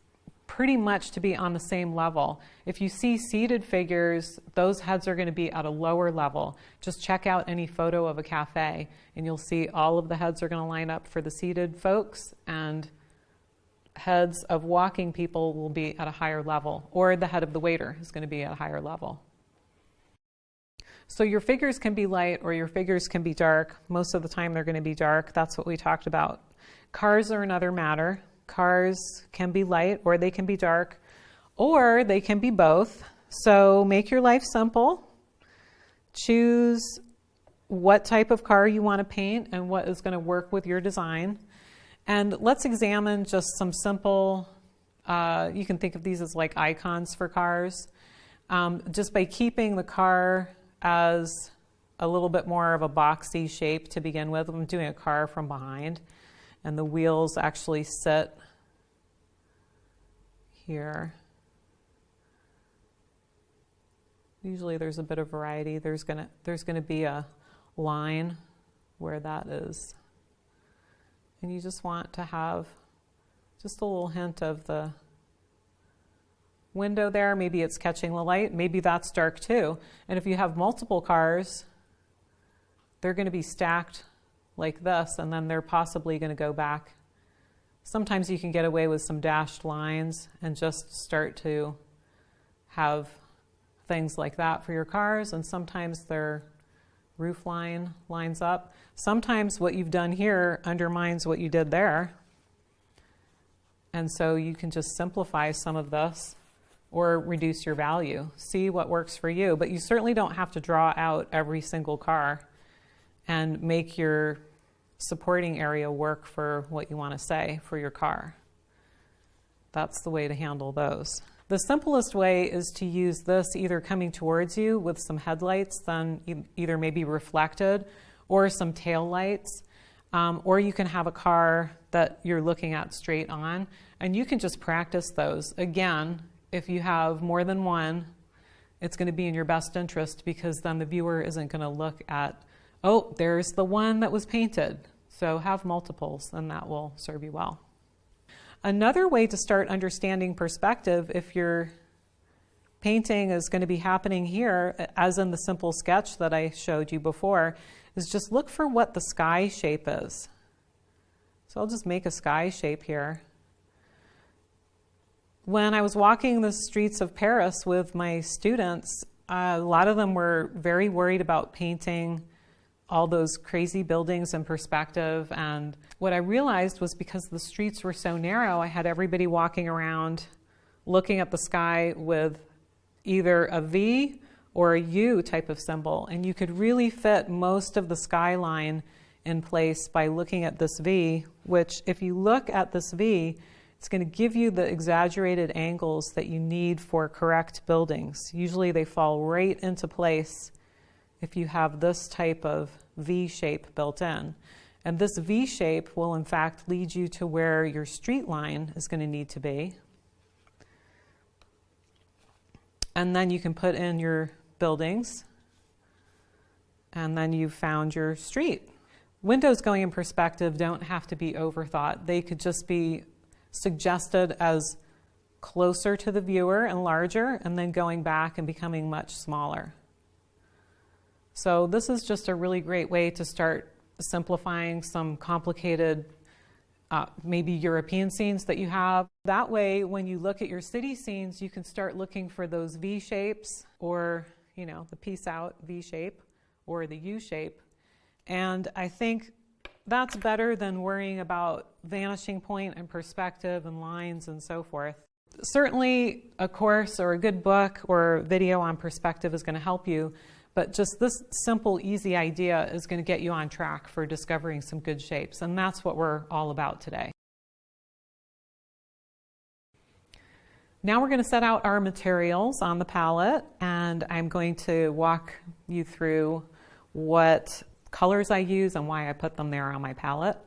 pretty much to be on the same level. If you see seated figures, those heads are going to be at a lower level. Just check out any photo of a cafe and you'll see all of the heads are going to line up for the seated folks, and heads of walking people will be at a higher level, or the head of the waiter is going to be at a higher level. So your figures can be light or your figures can be dark. Most of the time they're going to be dark. That's what we talked about. Cars are another matter. Cars can be light or they can be dark, or they can be both. So make your life simple. Choose what type of car you want to paint and what is going to work with your design. And let's examine just some simple, you can think of these as like icons for cars. Just by keeping the car as a little bit more of a boxy shape to begin with. I'm doing a car from behind, and the wheels actually sit here. Usually there's a bit of variety. There's gonna be a line where that is. And you just want to have just a little hint of the window there. Maybe it's catching the light. Maybe that's dark too. And if you have multiple cars, they're going to be stacked like this, and then they're possibly going to go back. Sometimes you can get away with some dashed lines and just start to have things like that for your cars, and sometimes their roof line lines up. Sometimes what you've done here undermines what you did there. And so you can just simplify some of this or reduce your value. See what works for you. But you certainly don't have to draw out every single car and make your supporting area work for what you want to say for your car. That's the way to handle those. The simplest way is to use this either coming towards you with some headlights, then either maybe reflected, or some tail lights, or you can have a car that you're looking at straight on, and you can just practice those. Again, if you have more than one, it's going to be in your best interest, because then the viewer isn't going to look at, oh, there's the one that was painted. So have multiples, and that will serve you well. Another way to start understanding perspective, if your painting is going to be happening here, as in the simple sketch that I showed you before, is just look for what the sky shape is. So I'll just make a sky shape here. When I was walking the streets of Paris with my students, a lot of them were very worried about painting all those crazy buildings in perspective. And what I realized was because the streets were so narrow, I had everybody walking around looking at the sky with either a V or a U type of symbol. And you could really fit most of the skyline in place by looking at this V, which if you look at this V, it's going to give you the exaggerated angles that you need for correct buildings. Usually they fall right into place if you have this type of V shape built in. And this V shape will in fact lead you to where your street line is going to need to be. And then you can put in your buildings, and then you've found your street. Windows going in perspective don't have to be overthought. They could just be suggested as closer to the viewer and larger, and then going back and becoming much smaller. So this is just a really great way to start simplifying some complicated, maybe European scenes that you have. That way, when you look at your city scenes, you can start looking for those V shapes, or the peace out V shape, or the U shape, And I think that's better than worrying about vanishing point and perspective and lines and so forth. Certainly a course or a good book or video on perspective is going to help you, but just this simple, easy idea is going to get you on track for discovering some good shapes, and that's what we're all about today. Now we're going to set out our materials on the palette, and I'm going to walk you through what colors I use and why I put them there on my palette.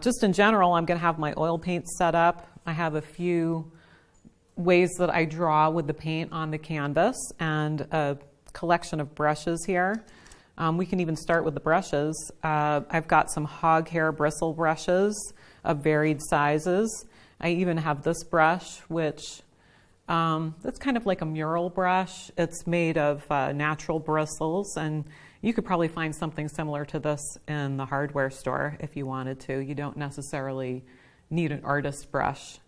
Just in general, I'm going to have my oil paints set up. I have a few ways that I draw with the paint on the canvas and a collection of brushes here. We can even start with the brushes. I've got some hog hair bristle brushes of varied sizes. I even have this brush, which it's kind of like a mural brush. It's made of natural bristles, and you could probably find something similar to this in the hardware store if you wanted to. You don't necessarily need an artist brush.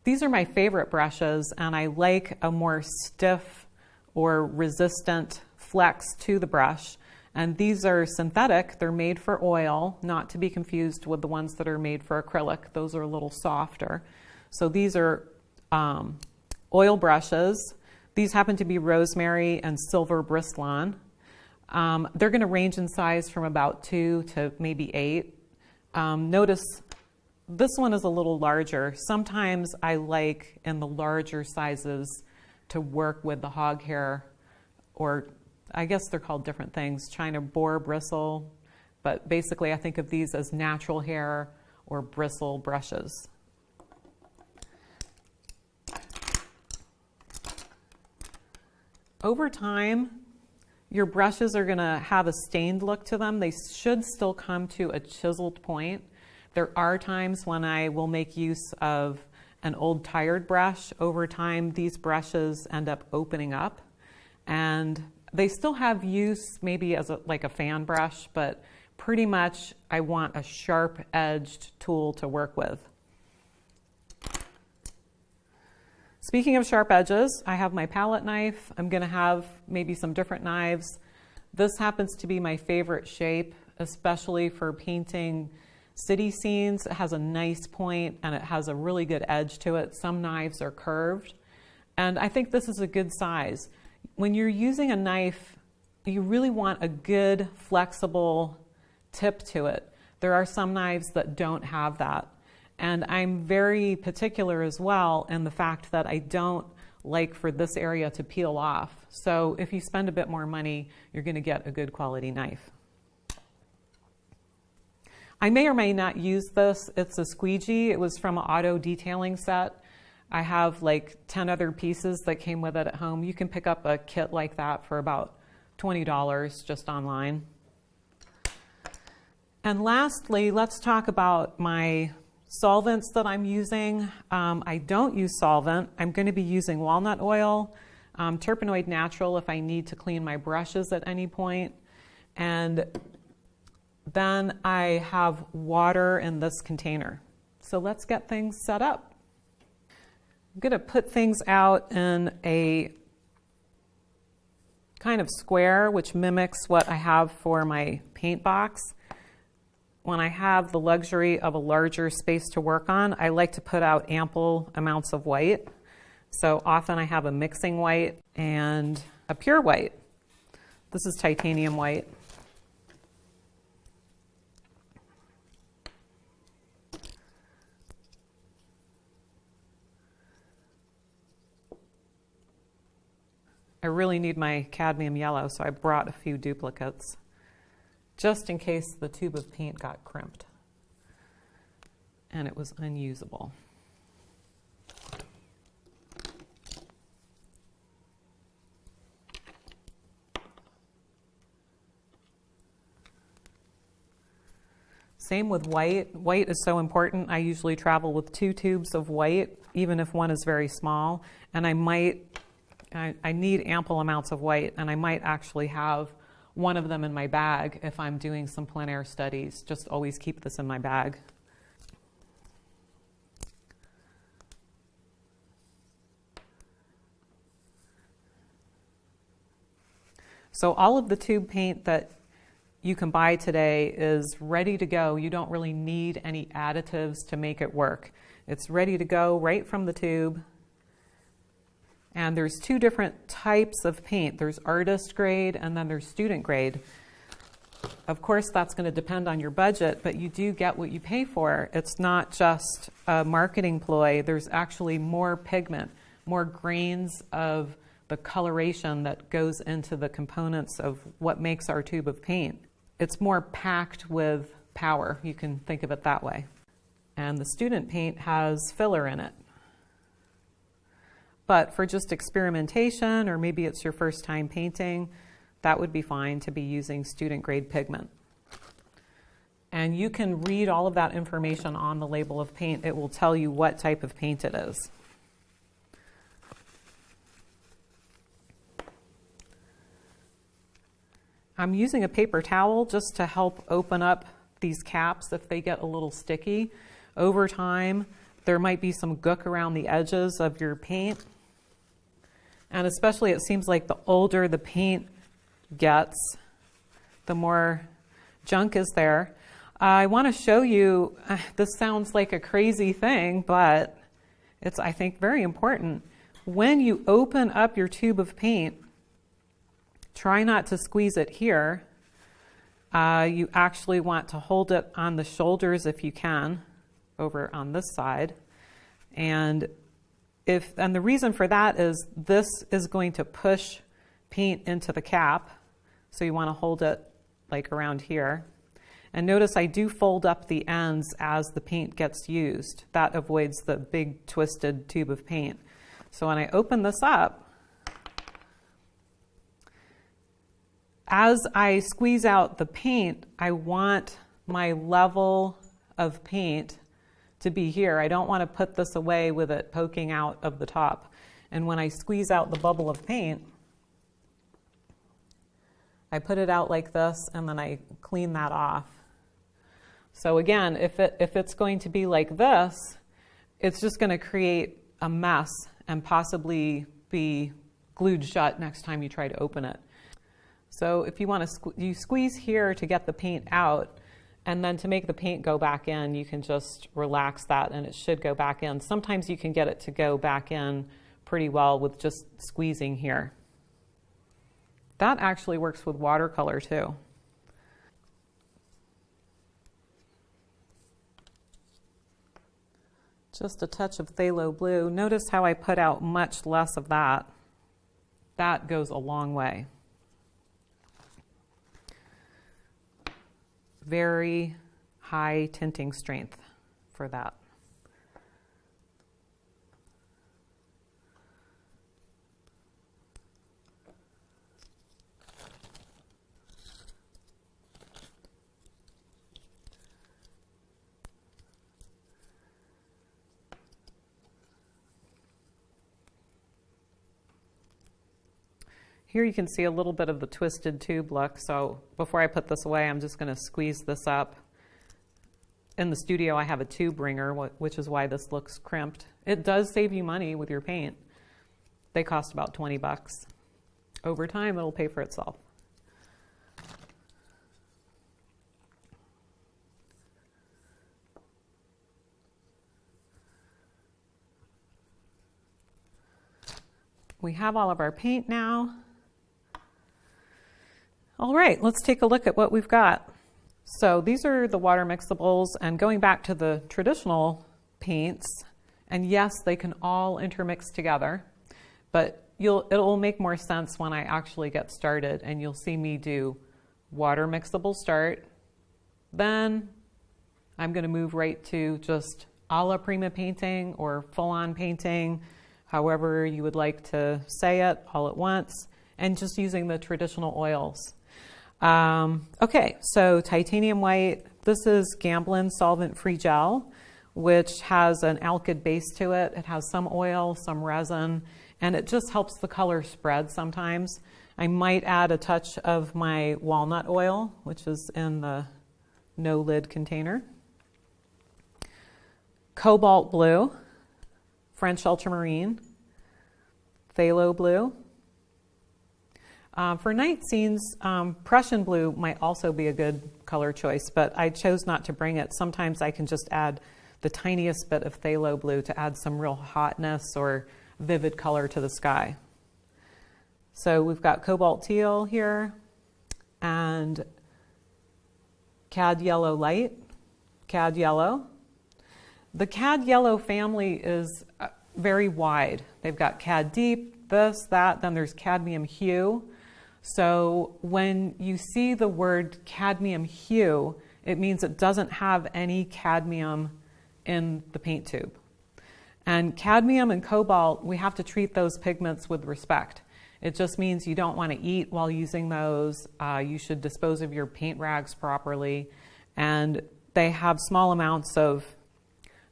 These are my favorite brushes, and I like a more stiff or resistant flex to the brush. And these are synthetic. They're made for oil, not to be confused with the ones that are made for acrylic. Those are a little softer. So these are oil brushes. These happen to be rosemary and silver Bristolon. They're going to range in size from about 2 to maybe 8. Notice this one is a little larger. Sometimes I like in the larger sizes to work with the hog hair, or I guess they're called different things, China boar bristle, but basically I think of these as natural hair or bristle brushes. Over time, your brushes are going to have a stained look to them. They should still come to a chiseled point. There are times when I will make use of an old tired brush. Over time, these brushes end up opening up, and they still have use maybe as like a fan brush, but pretty much I want a sharp-edged tool to work with. Speaking of sharp edges, I have my palette knife. I'm going to have maybe some different knives. This happens to be my favorite shape, especially for painting city scenes. It has a nice point and it has a really good edge to it. Some knives are curved, and I think this is a good size. When you're using a knife, you really want a good, flexible tip to it. There are some knives that don't have that. And I'm very particular as well in the fact that I don't like for this area to peel off. So if you spend a bit more money, you're going to get a good quality knife. I may or may not use this. It's a squeegee. It was from an auto detailing set. I have like 10 other pieces that came with it at home. You can pick up a kit like that for about $20 just online. And lastly, let's talk about my solvents that I'm using. I don't use solvent. I'm going to be using walnut oil, terpenoid natural if I need to clean my brushes at any point. And then I have water in this container. So let's get things set up. I'm going to put things out in a kind of square, which mimics what I have for my paint box. When I have the luxury of a larger space to work on, I like to put out ample amounts of white. So often I have a mixing white and a pure white. This is titanium white. I really need my cadmium yellow, so I brought a few duplicates, just in case the tube of paint got crimped and it was unusable. Same with white. White is so important. I usually travel with 2 tubes of white, even if one is very small, and I need ample amounts of white, and I might actually have one of them in my bag if I'm doing some plein air studies. Just always keep this in my bag. So all of the tube paint that you can buy today is ready to go. You don't really need any additives to make it work. It's ready to go right from the tube. And there's two different types of paint. There's artist grade and then there's student grade. Of course, that's going to depend on your budget, but you do get what you pay for. It's not just a marketing ploy. There's actually more pigment, more grains of the coloration that goes into the components of what makes our tube of paint. It's more packed with power. You can think of it that way. And the student paint has filler in it. But for just experimentation, or maybe it's your first time painting, that would be fine to be using student grade pigment. And you can read all of that information on the label of paint. It will tell you what type of paint it is. I'm using a paper towel just to help open up these caps if they get a little sticky. Over time, there might be some gook around the edges of your paint. And especially it seems like the older the paint gets, the more junk is there. I want to show you, this sounds like a crazy thing, but it's, I think, very important. When you open up your tube of paint, try not to squeeze it here. You actually want to hold it on the shoulders if you can, over on this side. And the reason for that is this is going to push paint into the cap. So you want to hold it like around here. And notice I do fold up the ends as the paint gets used. That avoids the big twisted tube of paint. So when I open this up, as I squeeze out the paint, I want my level of paint to be here. I don't want to put this away with it poking out of the top. And when I squeeze out the bubble of paint, I put it out like this and then I clean that off. So again, if it's going to be like this, it's just going to create a mess and possibly be glued shut next time you try to open it. So if you want to, you squeeze here to get the paint out, and then to make the paint go back in, you can just relax that and it should go back in. Sometimes you can get it to go back in pretty well with just squeezing here. That actually works with watercolor too. Just a touch of phthalo blue. Notice how I put out much less of that. That goes a long way. Very high tinting strength for that. Here you can see a little bit of the twisted tube look, so before I put this away, I'm just going to squeeze this up. In the studio, I have a tube wringer, which is why this looks crimped. It does save you money with your paint. They cost about 20 bucks. Over time, it'll pay for itself. We have all of our paint now. All right, let's take a look at what we've got. So these are the water mixables, and going back to the traditional paints, and yes, they can all intermix together, but it'll make more sense when I actually get started, and you'll see me do water mixable start. Then I'm going to move right to just a la prima painting or full-on painting, however you would like to say it, all at once, and just using the traditional oils. Okay, so titanium white, this is Gamblin solvent-free gel, which has an alkyd base to it. It has some oil, some resin, and it just helps the color spread sometimes. I might add a touch of my walnut oil, which is in the no lid container. Cobalt blue, French ultramarine, phthalo blue. For night scenes, Prussian blue might also be a good color choice, but I chose not to bring it. Sometimes I can just add the tiniest bit of phthalo blue to add some real hotness or vivid color to the sky. So we've got cobalt teal here and cad yellow light, cad yellow. The cad yellow family is very wide. They've got cad deep, this, that, then there's cadmium hue. So when you see the word cadmium hue, it means it doesn't have any cadmium in the paint tube. And cadmium and cobalt, we have to treat those pigments with respect. It just means you don't want to eat while using those. You should dispose of your paint rags properly. And they have small amounts of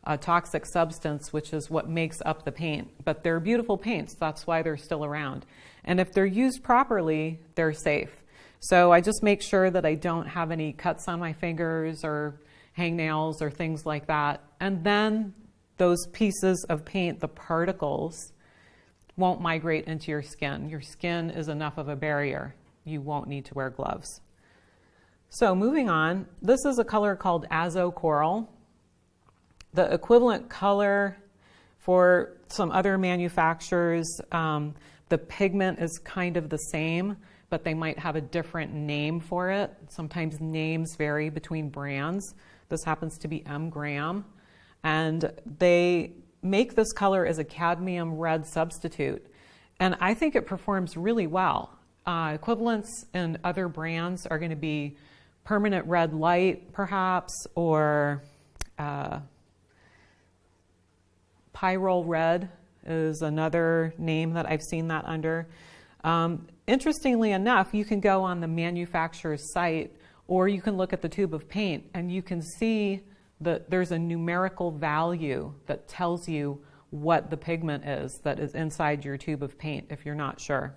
a toxic substance, which is what makes up the paint. But they're beautiful paints, that's why they're still around. And if they're used properly, they're safe. So I just make sure that I don't have any cuts on my fingers or hangnails or things like that. And then those pieces of paint, the particles, won't migrate into your skin. Your skin is enough of a barrier. You won't need to wear gloves. So moving on, this is a color called Azo Coral. The equivalent color for some other manufacturers, the pigment is kind of the same, but they might have a different name for it. Sometimes names vary between brands. This happens to be M. Graham. And they make this color as a cadmium red substitute. And I think it performs really well. Equivalents in other brands are going to be permanent red light, perhaps, or Pyrrole red is another name that I've seen that under. Interestingly enough, you can go on the manufacturer's site or you can look at the tube of paint and you can see that there's a numerical value that tells you what the pigment is that is inside your tube of paint if you're not sure.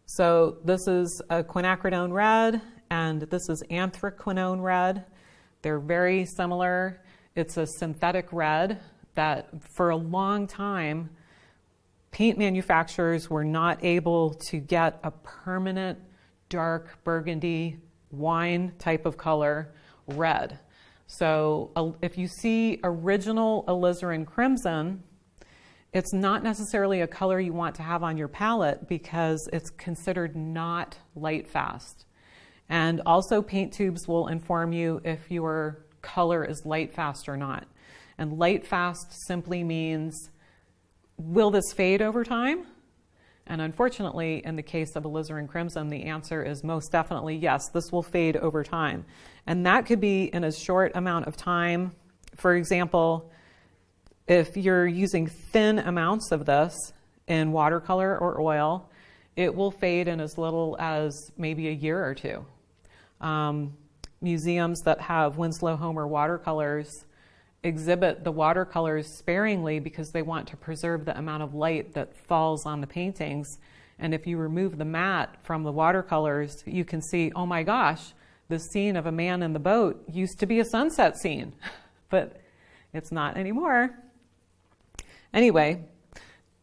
So this is a quinacridone red and this is anthraquinone red. They're very similar. It's a synthetic red that for a long time, paint manufacturers were not able to get a permanent dark burgundy wine type of color red. So if you see original alizarin crimson, it's not necessarily a color you want to have on your palette because it's considered not light fast. And also paint tubes will inform you if your color is light fast or not. And light fast simply means, will this fade over time? And unfortunately, in the case of alizarin crimson, the answer is most definitely yes, this will fade over time. And that could be in a short amount of time. For example, if you're using thin amounts of this in watercolor or oil, it will fade in as little as maybe a year or two. Museums that have Winslow Homer watercolors exhibit the watercolors sparingly because they want to preserve the amount of light that falls on the paintings. And if you remove the matte from the watercolors, you can see, oh my gosh, this scene of a man in the boat used to be a sunset scene, but it's not anymore. Anyway,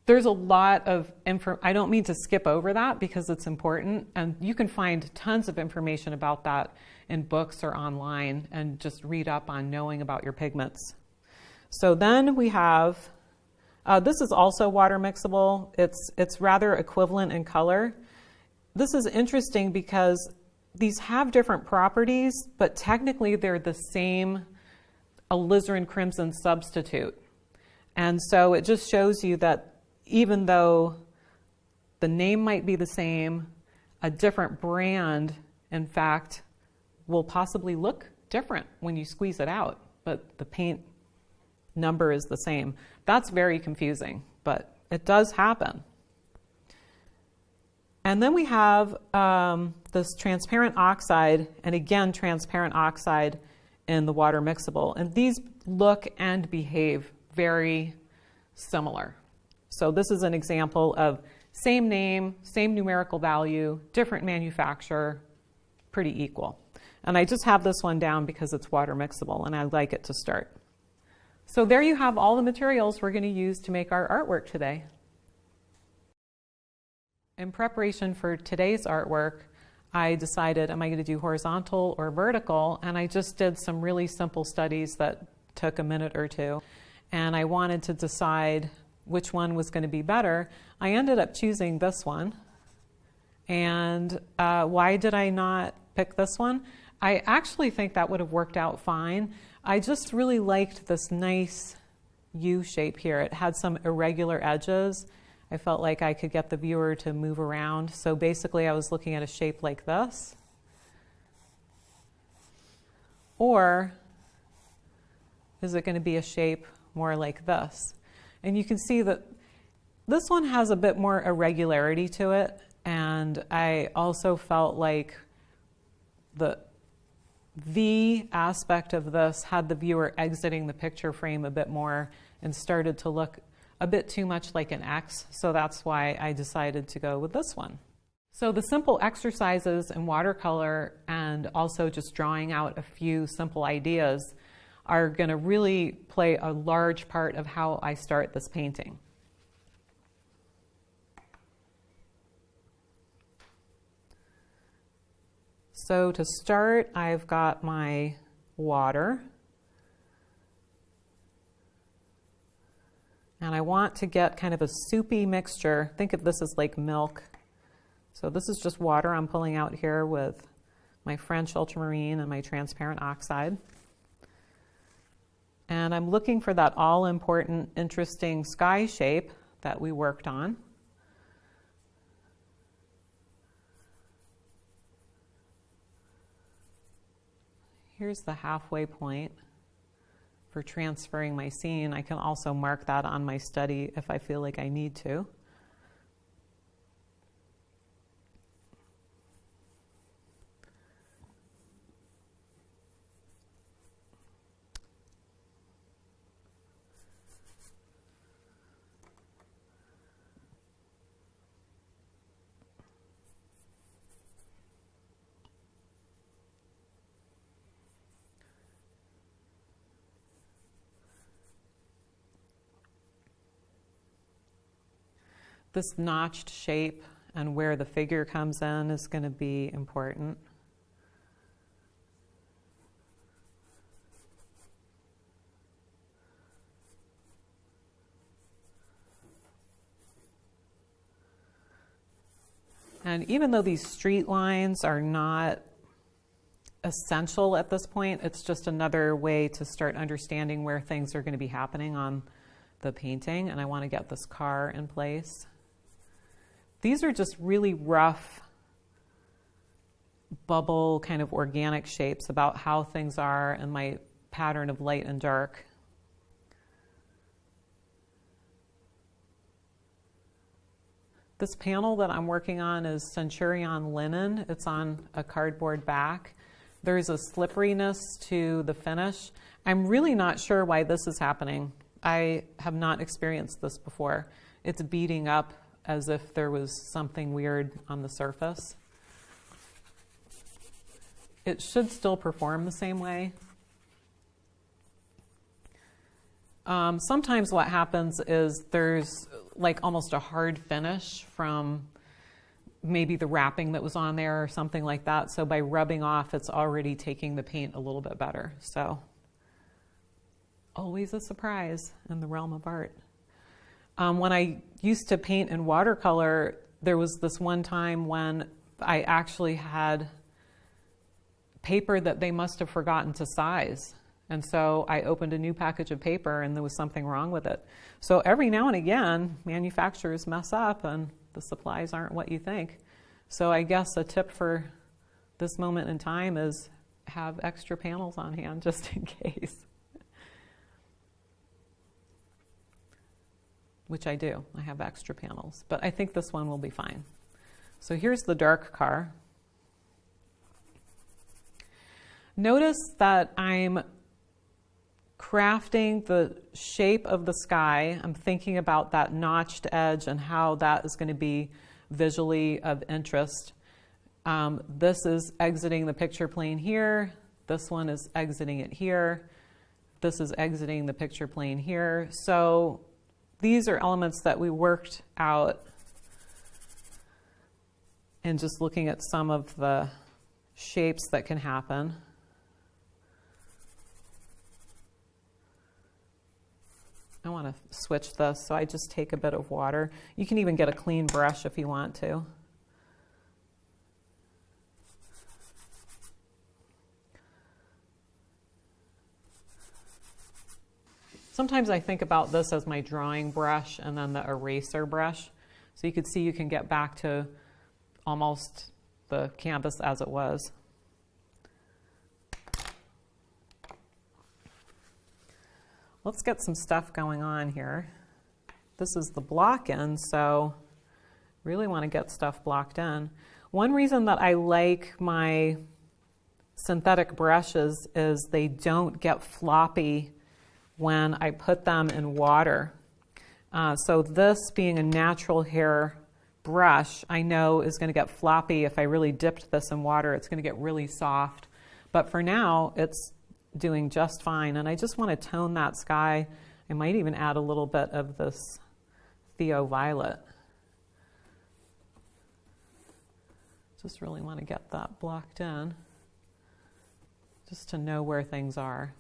there's a lot of info. I don't mean to skip over that because it's important, and you can find tons of information about that in books or online and just read up on knowing about your pigments. So then we have, this is also water mixable. It's rather equivalent in color. This is interesting because these have different properties, but technically they're the same alizarin crimson substitute. And so it just shows you that even though the name might be the same, a different brand, in fact, will possibly look different when you squeeze it out, but the paint number is the same. That's very confusing, but it does happen. And then we have this transparent oxide, and again, transparent oxide in the water mixable. And these look and behave very similar. So this is an example of same name, same numerical value, different manufacturer, pretty equal. And I just have this one down because it's water mixable and I like it to start. So there you have all the materials we're going to use to make our artwork today. In preparation for today's artwork, I decided, am I going to do horizontal or vertical? And I just did some really simple studies that took a minute or two. And I wanted to decide which one was going to be better. I ended up choosing this one. And why did I not pick this one? I actually think that would have worked out fine. I just really liked this nice U shape here. It had some irregular edges. I felt like I could get the viewer to move around. So basically I was looking at a shape like this. Or is it going to be a shape more like this? And you can see that this one has a bit more irregularity to it. And I also felt like the V aspect of this had the viewer exiting the picture frame a bit more and started to look a bit too much like an X, so that's why I decided to go with this one. So the simple exercises in watercolor and also just drawing out a few simple ideas are going to really play a large part of how I start this painting. So to start, I've got my water. And I want to get kind of a soupy mixture. Think of this as like milk. So this is just water I'm pulling out here with my French ultramarine and my transparent oxide. And I'm looking for that all-important, interesting sky shape that we worked on. Here's the halfway point for transferring my scene. I can also mark that on my study if I feel like I need to. This notched shape and where the figure comes in is going to be important. And even though these street lines are not essential at this point, it's just another way to start understanding where things are going to be happening on the painting. And I want to get this car in place. These are just really rough, bubble, kind of organic shapes about how things are and my pattern of light and dark. This panel that I'm working on is Centurion linen. It's on a cardboard back. There's a slipperiness to the finish. I'm really not sure why this is happening. I have not experienced this before. It's beating up as if there was something weird on the surface. It should still perform the same way. Sometimes what happens is there's like almost a hard finish from maybe the wrapping that was on there or something like that. So by rubbing off, it's already taking the paint a little bit better. So always a surprise in the realm of art. When I used to paint in watercolor, there was this one time when I actually had paper that they must have forgotten to size. And so I opened a new package of paper and there was something wrong with it. So every now and again, manufacturers mess up and the supplies aren't what you think. So I guess a tip for this moment in time is have extra panels on hand just in case. Which I do. I have extra panels, but I think this one will be fine. So here's the dark car. Notice that I'm crafting the shape of the sky. I'm thinking about that notched edge and how that is going to be visually of interest. This is exiting the picture plane here. This one is exiting it here. This is exiting the picture plane here. So these are elements that we worked out and just looking at some of the shapes that can happen. I want to switch this, so I just take a bit of water. You can even get a clean brush if you want to. Sometimes I think about this as my drawing brush and then the eraser brush. So you could see you can get back to almost the canvas as it was. Let's get some stuff going on here. This is the block in, so really want to get stuff blocked in. One reason that I like my synthetic brushes is they don't get floppy when I put them in water. So this being a natural hair brush, I know is going to get floppy if I really dipped this in water. It's going to get really soft. But for now, it's doing just fine. And I just want to tone that sky. I might even add a little bit of this Theo Violet. Just really want to get that blocked in, just to know where things are.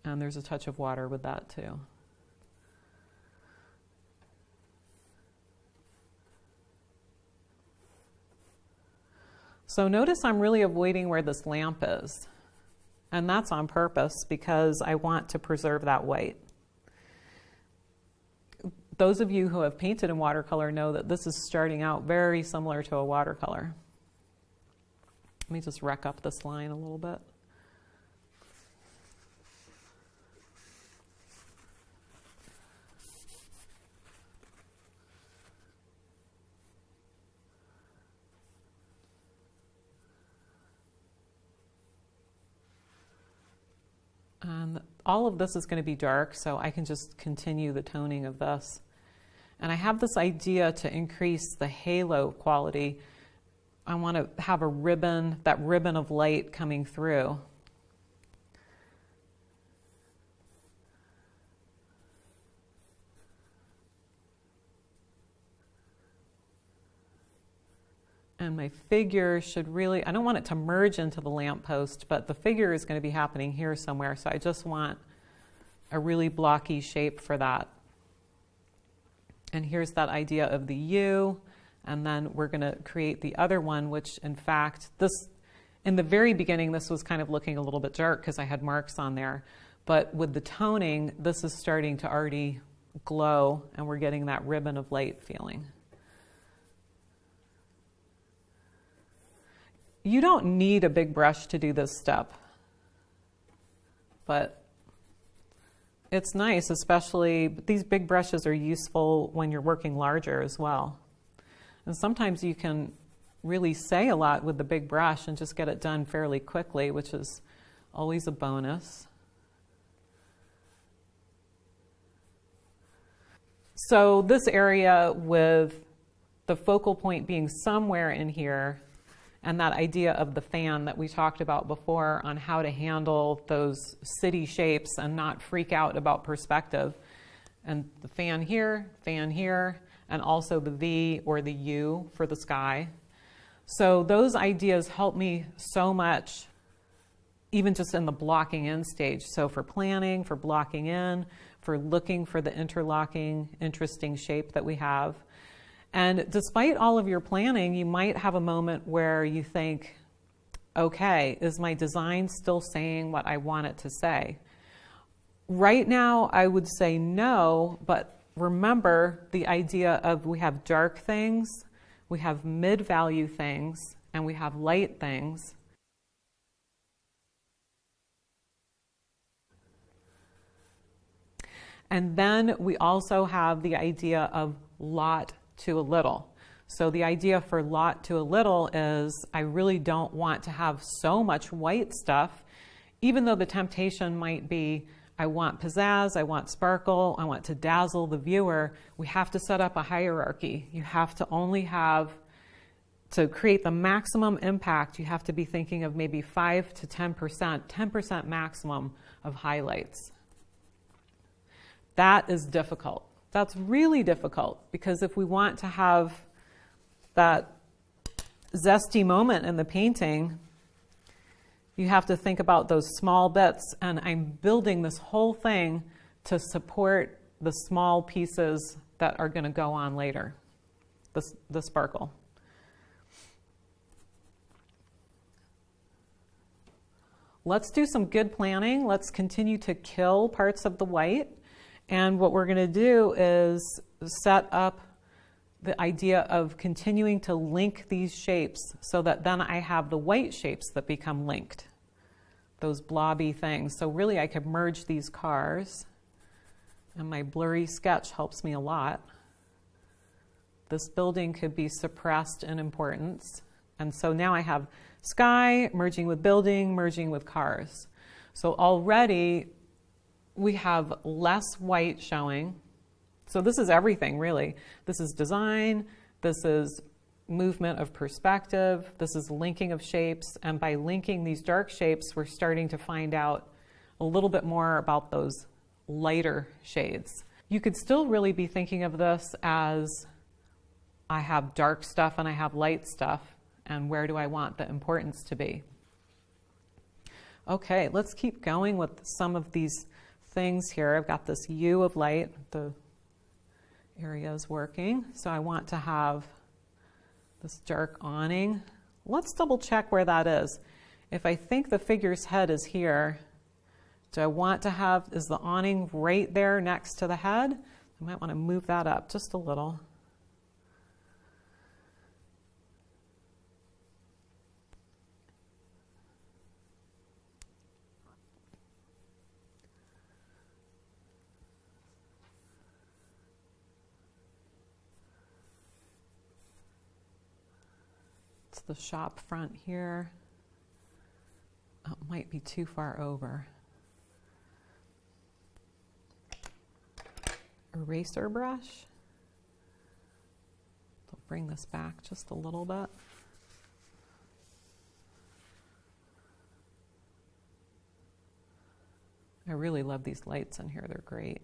And there's a touch of water with that too. So notice I'm really avoiding where this lamp is. And that's on purpose because I want to preserve that white. Those of you who have painted in watercolor know that this is starting out very similar to a watercolor. Let me just wreck up this line a little bit. And all of this is going to be dark, so I can just continue the toning of this. And I have this idea to increase the halo quality. I want to have a ribbon, that ribbon of light coming through. And my figure should really, I don't want it to merge into the lamppost, but the figure is going to be happening here somewhere. So I just want a really blocky shape for that. And here's that idea of the U. And then we're going to create the other one, which in fact, this, in the very beginning, this was kind of looking a little bit dark because I had marks on there. But with the toning, this is starting to already glow and we're getting that ribbon of light feeling. You don't need a big brush to do this step, but it's nice, especially these big brushes are useful when you're working larger as well. And sometimes you can really say a lot with the big brush and just get it done fairly quickly, which is always a bonus. So this area with the focal point being somewhere in here, and that idea of the fan that we talked about before on how to handle those city shapes and not freak out about perspective. And the fan here, and also the V or the U for the sky. So those ideas help me so much, even just in the blocking in stage. So for planning, for blocking in, for looking for the interlocking, interesting shape that we have. And despite all of your planning, you might have a moment where you think, okay, is my design still saying what I want it to say? Right now, I would say no, but remember the idea of we have dark things, we have mid-value things, and we have light things. And then we also have the idea of lot to a little. So the idea for lot to a little is I really don't want to have so much white stuff, even though the temptation might be I want pizzazz, I want sparkle, I want to dazzle the viewer. We have to set up a hierarchy. You have to only have, to create the maximum impact, you have to be thinking of maybe 5 to 10%, 10% maximum of highlights. That is difficult. That's really difficult, because if we want to have that zesty moment in the painting, you have to think about those small bits, and I'm building this whole thing to support the small pieces that are going to go on later, the sparkle. Let's do some good planning. Let's continue to kill parts of the white. And what we're going to do is set up the idea of continuing to link these shapes so that then I have the white shapes that become linked, those blobby things. So really I could merge these cars, and my blurry sketch helps me a lot. This building could be suppressed in importance. And so now I have sky merging with building, merging with cars. So already we have less white showing. So this is everything, really. This is design, this is movement of perspective, this is linking of shapes, and by linking these dark shapes, we're starting to find out a little bit more about those lighter shades. You could still really be thinking of this as I have dark stuff and I have light stuff, and where do I want the importance to be? Okay, let's keep going with some of these things here. I've got this U of light, the area is working, so I want to have this dark awning. Let's double check where that is. If I think the figure's head is here, do I want to have, is the awning right there next to the head? I might want to move that up just a little. It's the shop front here. Oh, it might be too far over. Eraser brush. I'll bring this back just a little bit. I really love these lights in here, they're great.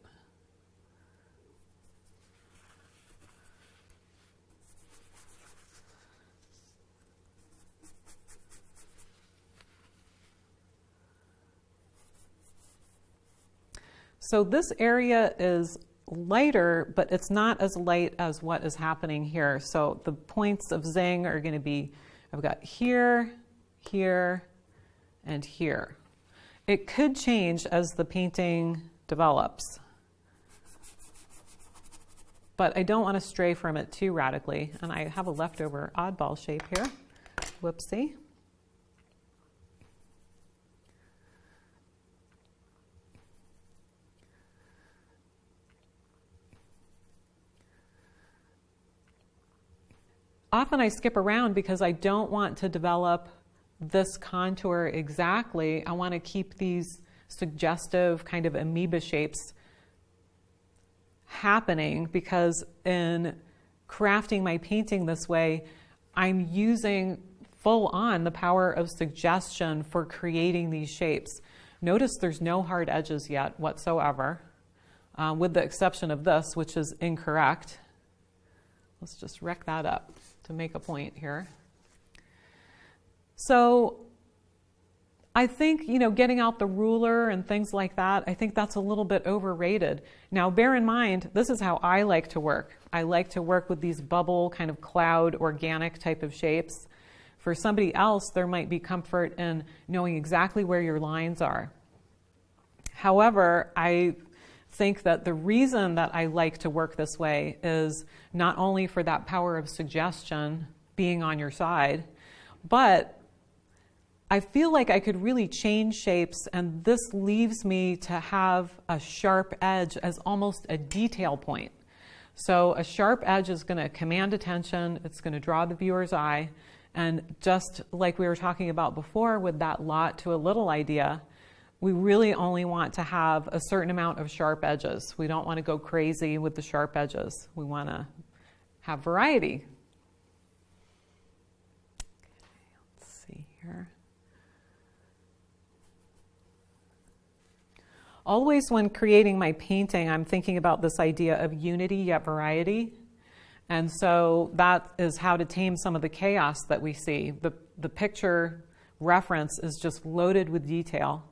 So this area is lighter, but it's not as light as what is happening here. So the points of zing are going to be, I've got here, here, and here. It could change as the painting develops, but I don't want to stray from it too radically. And I have a leftover oddball shape here. Whoopsie. Often I skip around because I don't want to develop this contour exactly. I want to keep these suggestive kind of amoeba shapes happening, because in crafting my painting this way, I'm using full on the power of suggestion for creating these shapes. Notice there's no hard edges yet whatsoever, with the exception of this, which is incorrect. Let's just wreck that up to make a point here. So I think, getting out the ruler and things like that, I think that's a little bit overrated. Now, bear in mind, this is how I like to work. I like to work with these bubble, kind of cloud, organic type of shapes. For somebody else, there might be comfort in knowing exactly where your lines are. However, I think that the reason that I like to work this way is not only for that power of suggestion being on your side, but I feel like I could really change shapes, and this leaves me to have a sharp edge as almost a detail point. So a sharp edge is going to command attention, it's going to draw the viewer's eye, and just like we were talking about before with that lot to a little idea, we really only want to have a certain amount of sharp edges. We don't want to go crazy with the sharp edges. We want to have variety. Okay, let's see here. Always when creating my painting, I'm thinking about this idea of unity yet variety. And so that is how to tame some of the chaos that we see. The picture reference is just loaded with detail.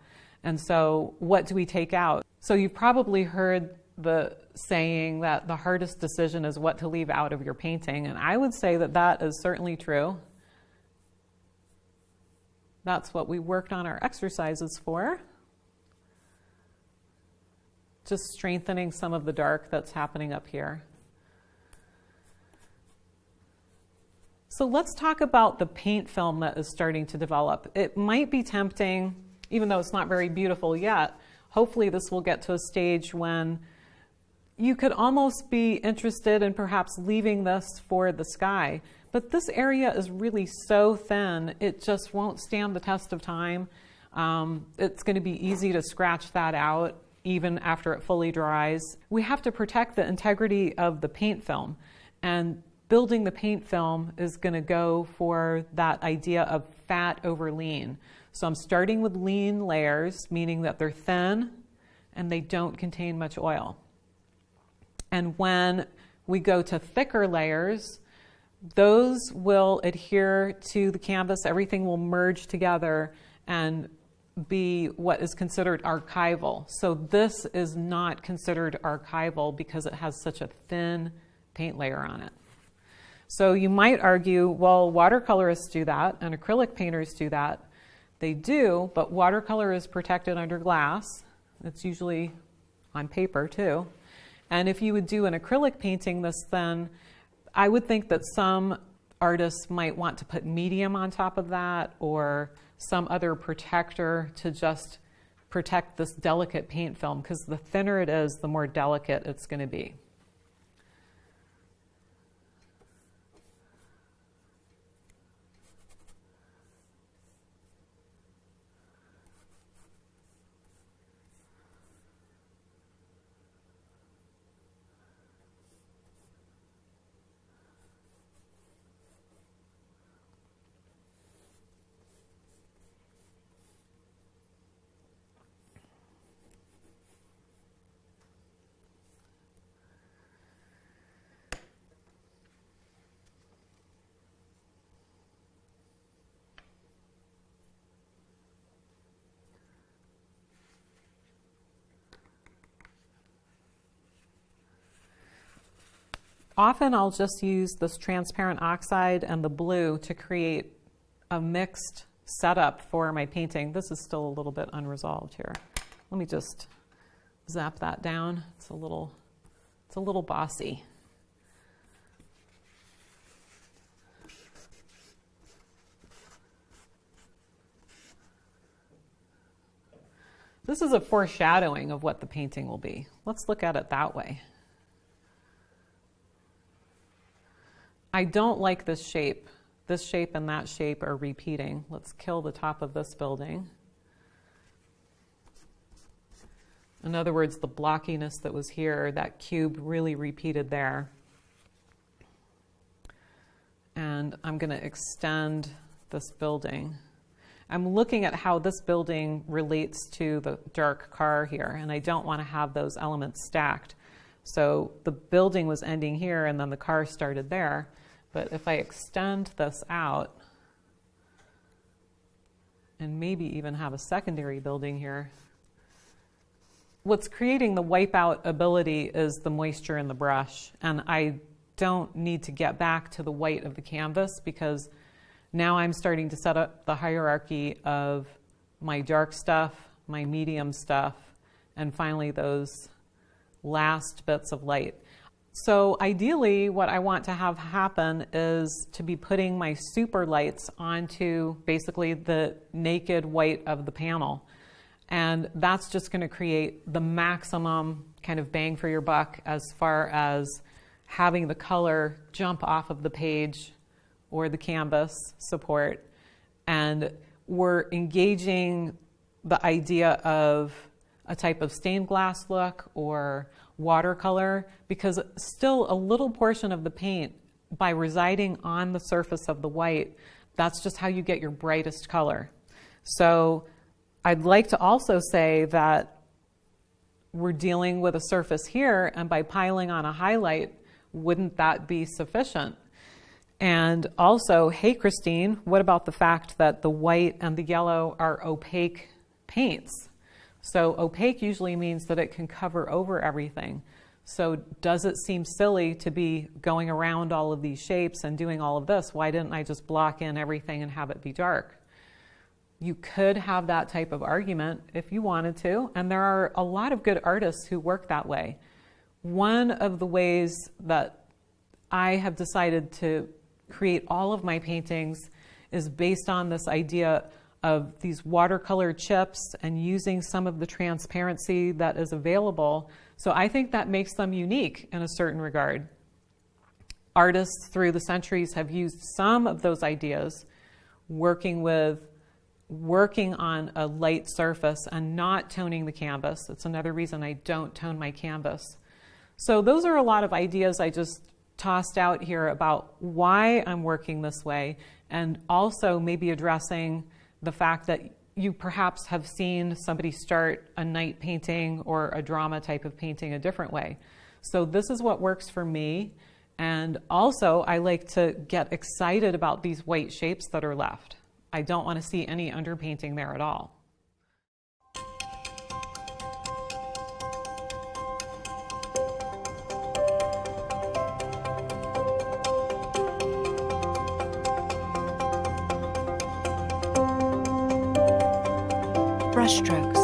And so what do we take out? So you've probably heard the saying that the hardest decision is what to leave out of your painting. And I would say that that is certainly true. That's what we worked on our exercises for. Just strengthening some of the dark that's happening up here. So let's talk about the paint film that is starting to develop. It might be tempting, even though it's not very beautiful yet. Hopefully this will get to a stage when you could almost be interested in perhaps leaving this for the sky. But this area is really so thin, it just won't stand the test of time. It's going to be easy to scratch that out even after it fully dries. We have to protect the integrity of the paint film. And building the paint film is going to go for that idea of fat over lean. So I'm starting with lean layers, meaning that they're thin and they don't contain much oil. And when we go to thicker layers, those will adhere to the canvas. Everything will merge together and be what is considered archival. So this is not considered archival because it has such a thin paint layer on it. So you might argue, well, watercolorists do that and acrylic painters do that. They do, but watercolor is protected under glass. It's usually on paper too. And if you would do an acrylic painting this thin, I would think that some artists might want to put medium on top of that or some other protector to just protect this delicate paint film, because the thinner it is, the more delicate it's going to be. Often I'll just use this transparent oxide and the blue to create a mixed setup for my painting. This is still a little bit unresolved here. Let me just zap that down. It's a little bossy. This is a foreshadowing of what the painting will be. Let's look at it that way. I don't like this shape. This shape and that shape are repeating. Let's kill the top of this building. In other words, the blockiness that was here, that cube really repeated there. And I'm going to extend this building. I'm looking at how this building relates to the dark car here, and I don't want to have those elements stacked. So the building was ending here, and then the car started there. But if I extend this out, and maybe even have a secondary building here, what's creating the wipeout ability is the moisture in the brush. And I don't need to get back to the white of the canvas because now I'm starting to set up the hierarchy of my dark stuff, my medium stuff, and finally those last bits of light. So ideally, what I want to have happen is to be putting my super lights onto basically the naked white of the panel. And that's just going to create the maximum kind of bang for your buck as far as having the color jump off of the page or the canvas support. And we're engaging the idea of a type of stained glass look or watercolor, because still a little portion of the paint, by residing on the surface of the white, that's just how you get your brightest color. So I'd like to also say that we're dealing with a surface here, and by piling on a highlight, wouldn't that be sufficient? And also, hey, Christine, what about the fact that the white and the yellow are opaque paints? So opaque usually means that it can cover over everything. So does it seem silly to be going around all of these shapes and doing all of this? Why didn't I just block in everything and have it be dark? You could have that type of argument if you wanted to, and there are a lot of good artists who work that way. One of the ways that I have decided to create all of my paintings is based on this idea of these watercolor chips and using some of the transparency that is available. So I think that makes them unique in a certain regard. Artists through the centuries have used some of those ideas, working on a light surface and not toning the canvas. It's another reason I don't tone my canvas. So those are a lot of ideas I just tossed out here about why I'm working this way, and also maybe addressing the fact that you perhaps have seen somebody start a night painting or a drama type of painting a different way. So this is what works for me. And also, I like to get excited about these white shapes that are left. I don't want to see any underpainting there at all. Brushstrokes.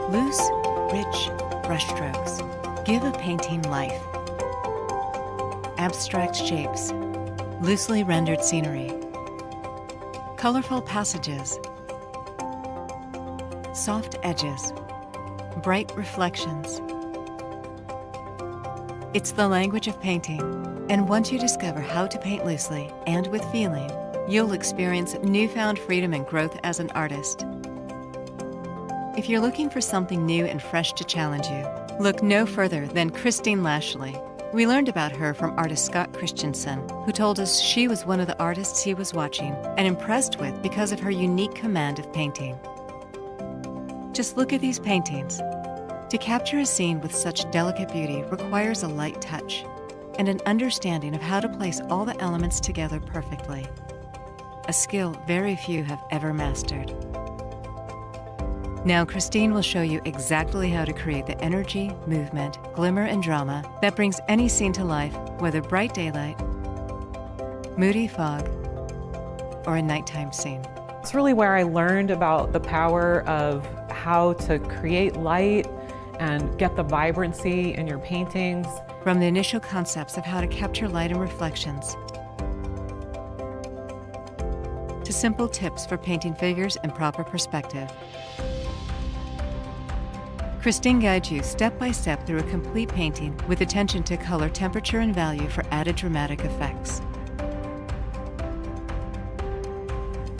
Loose, rich brushstrokes give a painting life. Abstract shapes, loosely rendered scenery, colorful passages, soft edges, bright reflections. It's the language of painting, and once you discover how to paint loosely and with feeling, you'll experience newfound freedom and growth as an artist. If you're looking for something new and fresh to challenge you, look no further than Christine Lashley. We learned about her from artist Scott Christensen, who told us she was one of the artists he was watching and impressed with because of her unique command of painting. Just look at these paintings. To capture a scene with such delicate beauty requires a light touch and an understanding of how to place all the elements together perfectly, a skill very few have ever mastered. Now, Christine will show you exactly how to create the energy, movement, glimmer, and drama that brings any scene to life, whether bright daylight, moody fog, or a nighttime scene. It's really where I learned about the power of how to create light and get the vibrancy in your paintings. From the initial concepts of how to capture light and reflections, to simple tips for painting figures in proper perspective. Christine guides you step by step through a complete painting with attention to color, temperature, and value for added dramatic effects.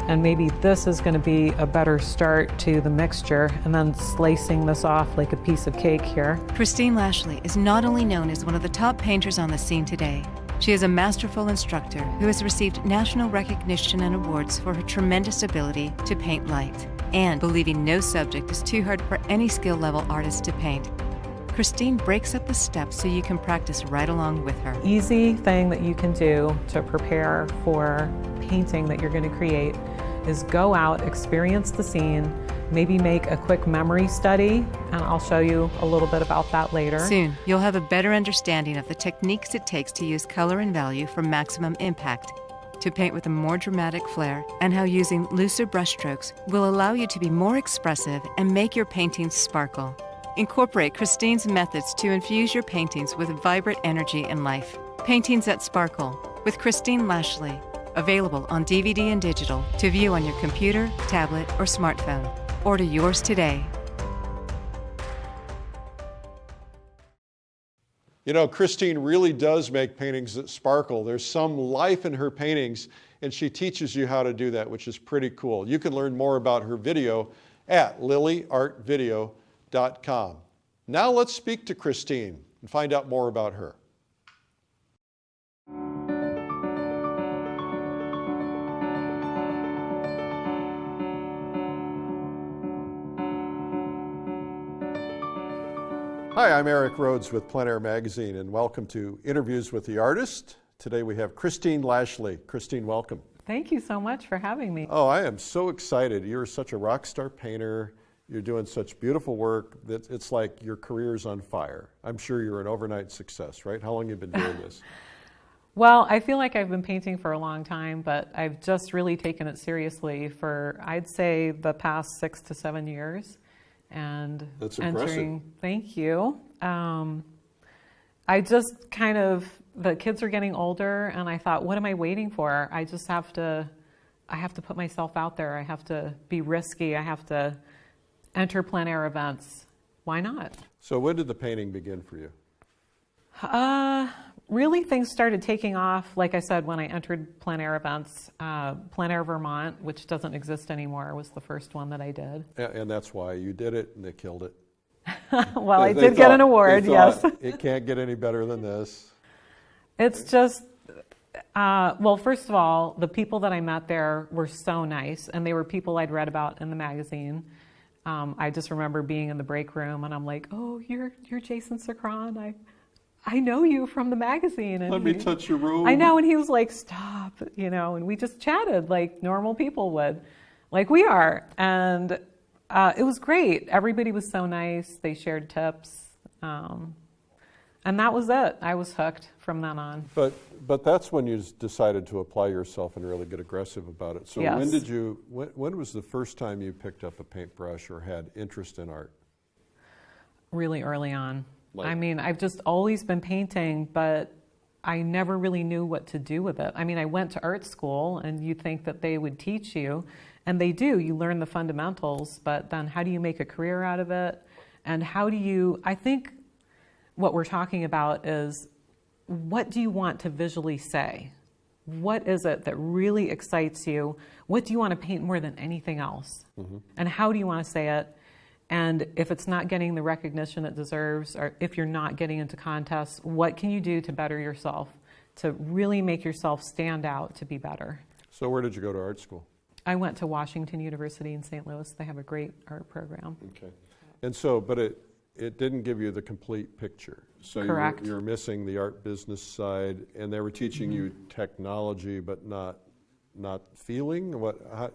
And maybe this is going to be a better start to the mixture, and then slicing this off like a piece of cake here. Christine Lashley is not only known as one of the top painters on the scene today, she is a masterful instructor who has received national recognition and awards for her tremendous ability to paint light, and believing no subject is too hard for any skill-level artist to paint. Christine breaks up the steps so you can practice right along with her. Easy thing that you can do to prepare for painting that you're going to create is go out, experience the scene, maybe make a quick memory study, and I'll show you a little bit about that later. Soon, you'll have a better understanding of the techniques it takes to use color and value for maximum impact, to paint with a more dramatic flair, and how using looser brushstrokes will allow you to be more expressive and make your paintings sparkle. Incorporate Christine's methods to infuse your paintings with vibrant energy and life. Paintings that Sparkle with Christine Lashley. Available on DVD and digital to view on your computer, tablet, or smartphone. Order yours today. You know, Christine really does make paintings that sparkle. There's some life in her paintings, and she teaches you how to do that, which is pretty cool. You can learn more about her video at lilyartvideo.com. Now let's speak to Christine and find out more about her. Hi, I'm Eric Rhodes with Plein Air Magazine, and welcome to Interviews with the Artist. Today we have Christine Lashley. Christine, welcome. Thank you so much for having me. Oh, I am so excited. You're such a rock star painter. You're doing such beautiful work that it's like your career's on fire. I'm sure you're an overnight success, right? How long have you been doing this? Well, I feel like I've been painting for a long time, but I've just really taken it seriously for, I'd say, the past 6 to 7 years. And That's impressive. Thank you. I just kind of, the kids are getting older, and I thought, what am I waiting for? I have to put myself out there. I have to be risky. I have to enter plein air events. Why not? So when did the painting begin for you? Really, things started taking off, like I said, when I entered plein air events. Plein Air Vermont, which doesn't exist anymore, was the first one that I did. And that's why you did it, and they killed it. Well, I did get an award, yes. It can't get any better than this. It's just, well, first of all, the people that I met there were so nice, and they were people I'd read about in the magazine. I just remember being in the break room, and I'm like, oh, you're Jason Sacron. I know you from the magazine. And Let me touch your robe. I know, and he was like, stop, and we just chatted like normal people would, like we are. And it was great. Everybody was so nice. They shared tips. And that was it. I was hooked from then on. But that's when you decided to apply yourself and really get aggressive about it. So Yes. when was the first time you picked up a paintbrush or had interest in art? Really early on. Like- I mean, I've just always been painting, but I never really knew what to do with it. I mean, I went to art school, and you'd think that they would teach you, and they do. You learn the fundamentals, but then how do you make a career out of it? And I think what we're talking about is, what do you want to visually say? What is it that really excites you? What do you want to paint more than anything else? Mm-hmm. And how do you want to say it? And if it's not getting the recognition it deserves, or if you're not getting into contests, what can you do to better yourself, to really make yourself stand out, to be better? So where did you go to art school? I went to Washington University in St. Louis. They have a great art program. Okay. And so, but it didn't give you the complete picture. So Correct. You're missing the art business side, and they were teaching you technology, but not feeling.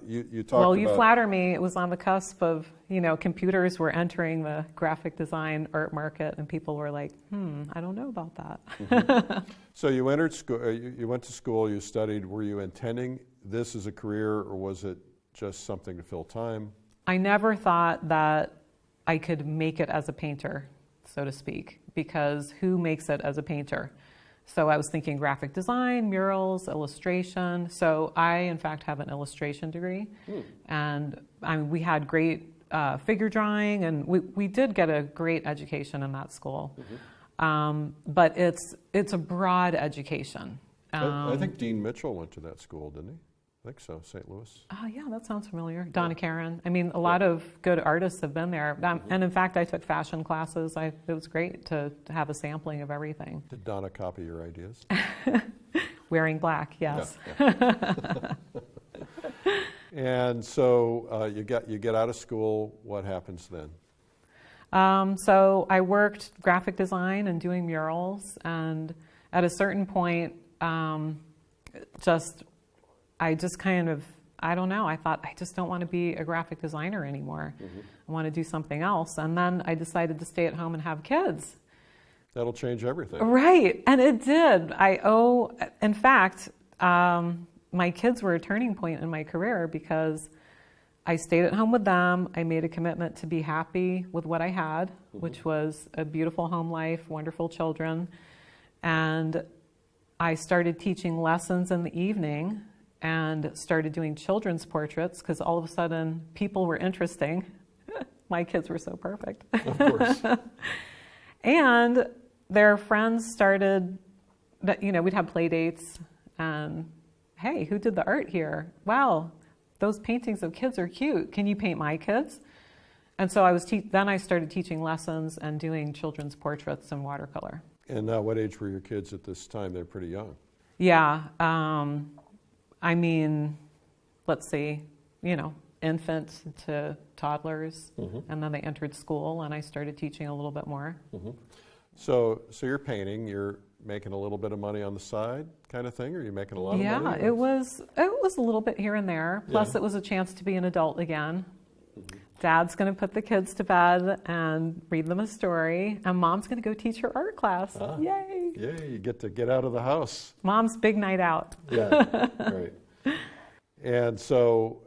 You talked Well, about. you flatter me. It was on the cusp of, computers were entering the graphic design art market, and people were like, I don't know about that. Mm-hmm. So you entered school. You went to school. You studied. Were you intending this as a career, or was it just something to fill time? I never thought that I could make it as a painter, so to speak, because who makes it as a painter? So I was thinking graphic design, murals, illustration. So I, in fact, have an illustration degree. And we had great figure drawing, and we did get a great education in that school. But it's a broad education. I think Dean Mitchell went to that school, didn't he? I think so, St. Louis. Oh, yeah, that sounds familiar. Donna Karen. I mean, a lot of good artists have been there. And in fact, I took fashion classes. It was great to have a sampling of everything. Did Donna copy your ideas? Wearing black, yes. Yeah. And so you get out of school. What happens then? So I worked graphic design and doing murals. And at a certain point, I just kind of, I don't know, I thought, I just don't want to be a graphic designer anymore. I want to do something else. And then I decided to stay at home and have kids. That'll change everything. Right, and it did. In fact, my kids were a turning point in my career because I stayed at home with them. I made a commitment to be happy with what I had, which was a beautiful home life, wonderful children. And I started teaching lessons in the evening and started doing children's portraits because all of a sudden people were interesting. My kids were so perfect. Of course. And their friends started, we'd have play dates and, hey, who did the art here? Wow, those paintings of kids are cute. Can you paint my kids? And so then I started teaching lessons and doing children's portraits in watercolor. And what age were your kids at this time? They're pretty young. Yeah. Let's see, infant to toddlers, and then they entered school, and I started teaching a little bit more. So you're painting, you're making a little bit of money on the side kind of thing, or are you making a lot of money? Yeah, it was a little bit here and there. Plus, it was a chance to be an adult again. Dad's going to put the kids to bed and read them a story, and Mom's going to go teach her art class. Yay! Yay, you get to get out of the house. Mom's big night out. Yeah, right. And so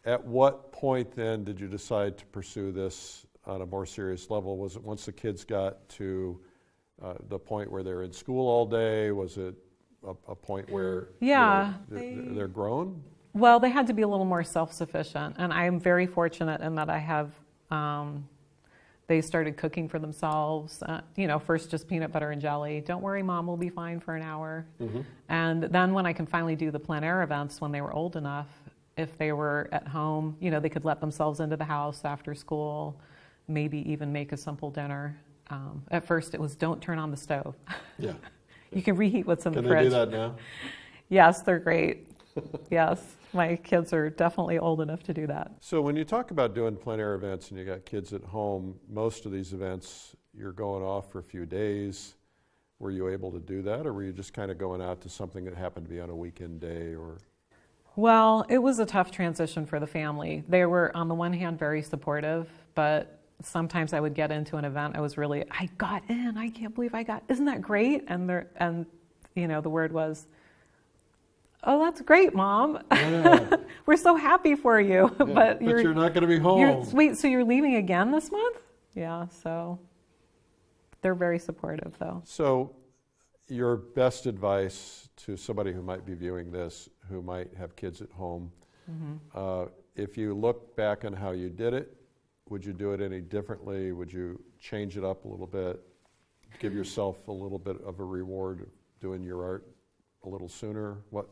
at what point then did you decide to pursue this on a more serious level? Was it once the kids got to the point where they're in school all day? Was it a point where they're grown? Well, they had to be a little more self-sufficient, and I am very fortunate in that I have, they started cooking for themselves, first just peanut butter and jelly. Don't worry, Mom, we'll be fine for an hour. And then when I can finally do the plein air events when they were old enough, if they were at home, they could let themselves into the house after school, maybe even make a simple dinner. At first it was, don't turn on the stove. Yeah. You can reheat what's in the Can fridge. they do that now? Yes, they're great. Yes, my kids are definitely old enough to do that. So when you talk about doing plein air events and you got kids at home, most of these events you're going off for a few days. Were you able to do that, or were you just kind of going out to something that happened to be on a weekend day? Or? Well, it was a tough transition for the family. They were, on the one hand, very supportive, but sometimes I would get into an event, I got in, I can't believe isn't that great? And the word was, oh, that's great, Mom. Yeah. We're so happy for you. Yeah, but you're not going to be home. Wait, so you're leaving again this month? Yeah, so they're very supportive, though. So your best advice to somebody who might be viewing this, who might have kids at home, if you look back on how you did it, would you do it any differently? Would you change it up a little bit? Give yourself a little bit of a reward doing your art a little sooner? What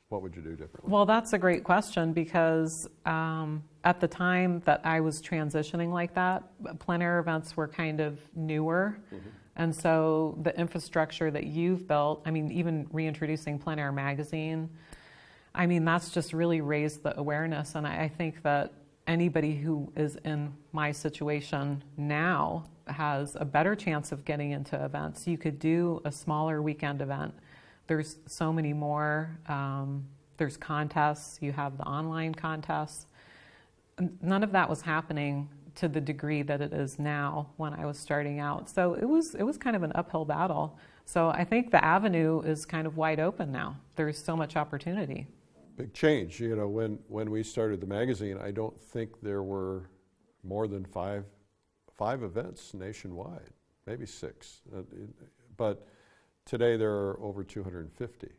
would you do differently? Well, that's a great question, because at the time that I was transitioning like that, plein air events were kind of newer. And so the infrastructure that you've built, even reintroducing Plein Air magazine, that's just really raised the awareness. And I think that anybody who is in my situation now has a better chance of getting into events. You could do a smaller weekend event. There's so many more. There's contests. You have the online contests. None of that was happening to the degree that it is now when I was starting out. So it was kind of an uphill battle. So I think the avenue is kind of wide open now. There's so much opportunity. Big change. When we started the magazine, I don't think there were more than five events nationwide, maybe 6. But today there are over 250.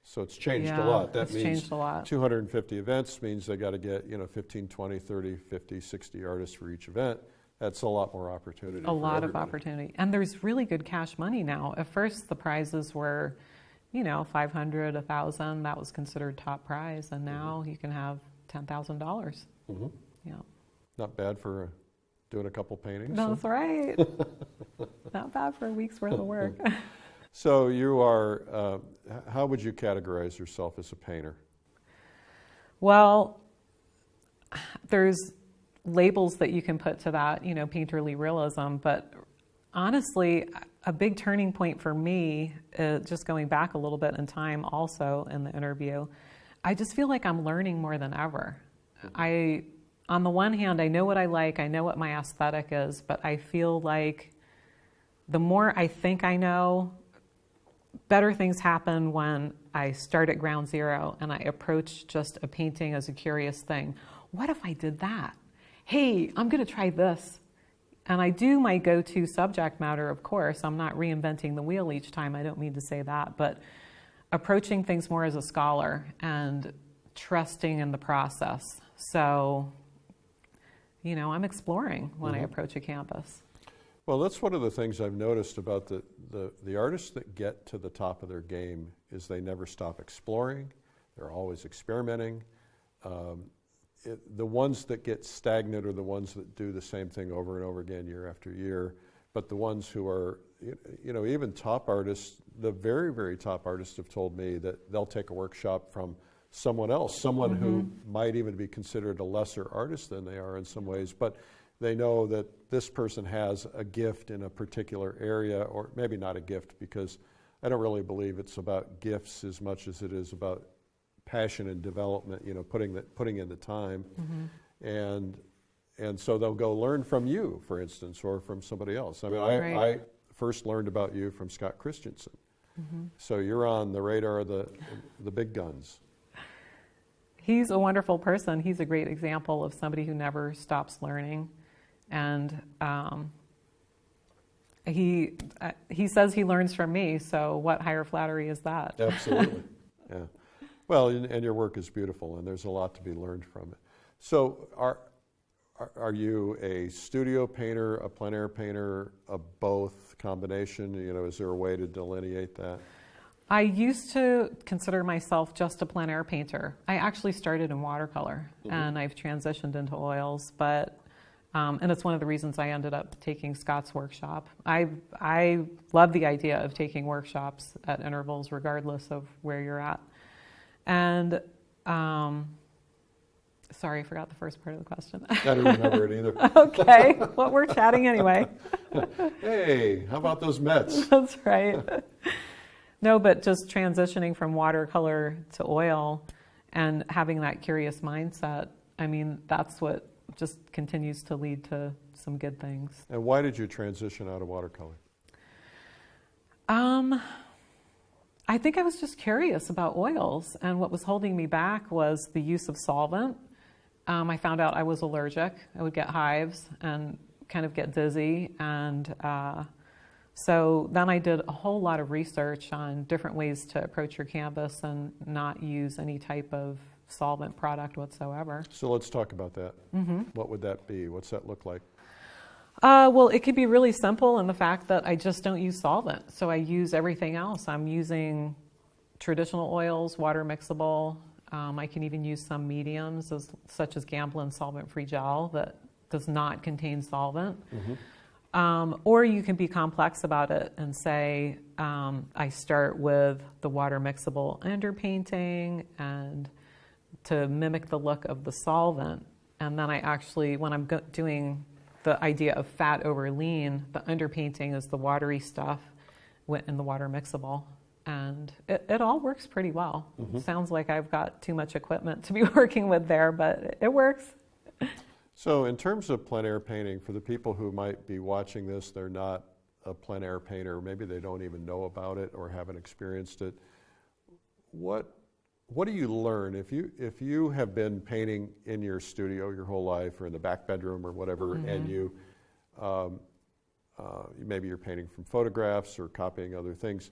So it's changed a lot. That means changed a lot. 250 events means they got to get 15, 20, 30, 50, 60 artists for each event. That's a lot more opportunity. A lot of opportunity. And there's really good cash money now. At first the prizes were $500, $1,000. That was considered top prize, and now you can have $10,000. Yeah. Not bad for doing a couple paintings. That's right. Not bad for a week's worth of work. So you are, how would you categorize yourself as a painter? Well, there's labels that you can put to that, painterly realism, but honestly, a big turning point for me, just going back a little bit in time also in the interview, I just feel like I'm learning more than ever. On the one hand, I know what I like, I know what my aesthetic is, but I feel like the more I think I know, better things happen when I start at ground zero and I approach just a painting as a curious thing. What if I did that? Hey, I'm going to try this. And I do my go-to subject matter, of course. I'm not reinventing the wheel each time. I don't mean to say that. But approaching things more as a scholar and trusting in the process. So, I'm exploring when I approach a canvas. Well, that's one of the things I've noticed about the artists that get to the top of their game is they never stop exploring. They're always experimenting. The ones that get stagnant are the ones that do the same thing over and over again year after year. But the ones who are, even top artists, the very, very top artists have told me that they'll take a workshop from someone else, someone who might even be considered a lesser artist than they are in some ways, but they know that this person has a gift in a particular area, or maybe not a gift, because I don't really believe it's about gifts as much as it is about passion and development, putting in the time. And so they'll go learn from you, for instance, or from somebody else. I mean, I first learned about you from Scott Christensen. So you're on the radar of the big guns. He's a wonderful person. He's a great example of somebody who never stops learning. And he says he learns from me, so what higher flattery is that? Absolutely, yeah. Well, and your work is beautiful, and there's a lot to be learned from it. So are you a studio painter, a plein air painter, a both combination? Is there a way to delineate that? I used to consider myself just a plein air painter. I actually started in watercolor, and I've transitioned into oils, but and it's one of the reasons I ended up taking Scott's workshop. I love the idea of taking workshops at intervals, regardless of where you're at. And sorry, I forgot the first part of the question. I don't remember it either. Okay, well, we're chatting anyway. Hey, how about those Mets? That's right. No, but just transitioning from watercolor to oil and having that curious mindset, I mean, that's what just continues to lead to some good things. And why did you transition out of watercolor? I think I was just curious about oils, and what was holding me back was the use of solvent. I found out I was allergic. I would get hives and kind of get dizzy, and so then I did a whole lot of research on different ways to approach your canvas and not use any type of solvent product whatsoever. So let's talk about that. What would that be? What's that look like? Well, it could be really simple in the fact that I just don't use solvent. So I use everything else. I'm using traditional oils, water mixable. I can even use some mediums, such as Gamblin solvent-free gel that does not contain solvent. Or you can be complex about it and say, I start with the water mixable underpainting and to mimic the look of the solvent. And then I actually, when I'm doing the idea of fat over lean, the underpainting is the watery stuff in the water mixable. And it all works pretty well. Sounds like I've got too much equipment to be working with there, but it works. So in terms of plein air painting, for the people who might be watching this, they're not a plein air painter, maybe they don't even know about it or haven't experienced it. What do you learn if you have been painting in your studio your whole life, or in the back bedroom or whatever, and you maybe you're painting from photographs or copying other things?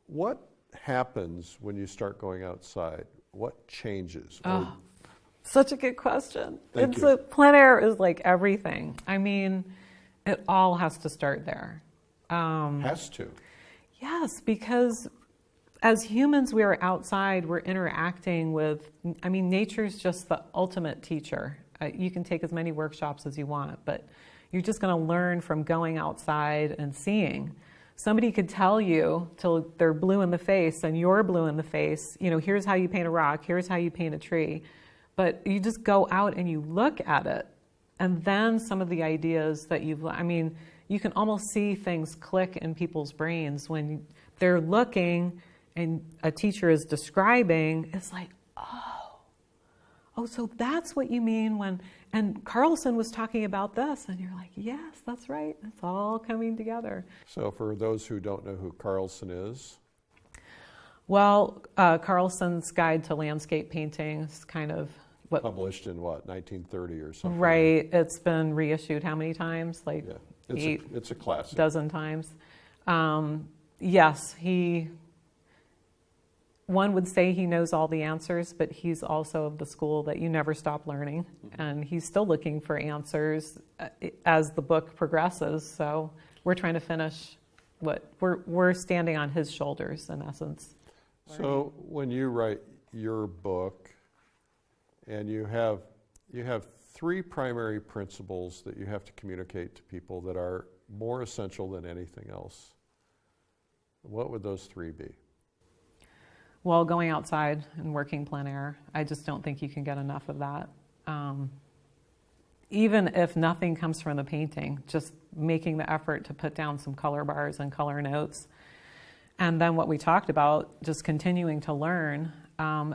What happens when you start going outside? What changes? Such a good question. Thank you. Plein air is like everything. I mean, it all has to start there. Has to. Yes, because as humans, we are outside, we're interacting with, I mean, nature's just the ultimate teacher. You can take as many workshops as you want, but you're just going to learn from going outside and seeing. Somebody could tell you till they're blue in the face and you're blue in the face, here's how you paint a rock, here's how you paint a tree. But you just go out and you look at it. And then some of the ideas that you can almost see things click in people's brains when they're looking and a teacher is describing. It's like, oh, so that's what you mean when, and Carlson was talking about this. And you're like, yes, that's right. It's all coming together. So for those who don't know who Carlson is. Well, Carlson's Guide to Landscape Painting is kind of what... Published in what, 1930 or something? Right. It's been reissued how many times? Like it's a classic. Dozen times. Yes, one would say he knows all the answers, but he's also of the school that you never stop learning. And he's still looking for answers as the book progresses. So we're trying to finish we're standing on his shoulders, in essence. So when you write your book, and you have three primary principles that you have to communicate to people that are more essential than anything else, what would those three be? Well, going outside and working plein air, I just don't think you can get enough of that. Even if nothing comes from the painting, just making the effort to put down some color bars and color notes. And then what we talked about, just continuing to learn.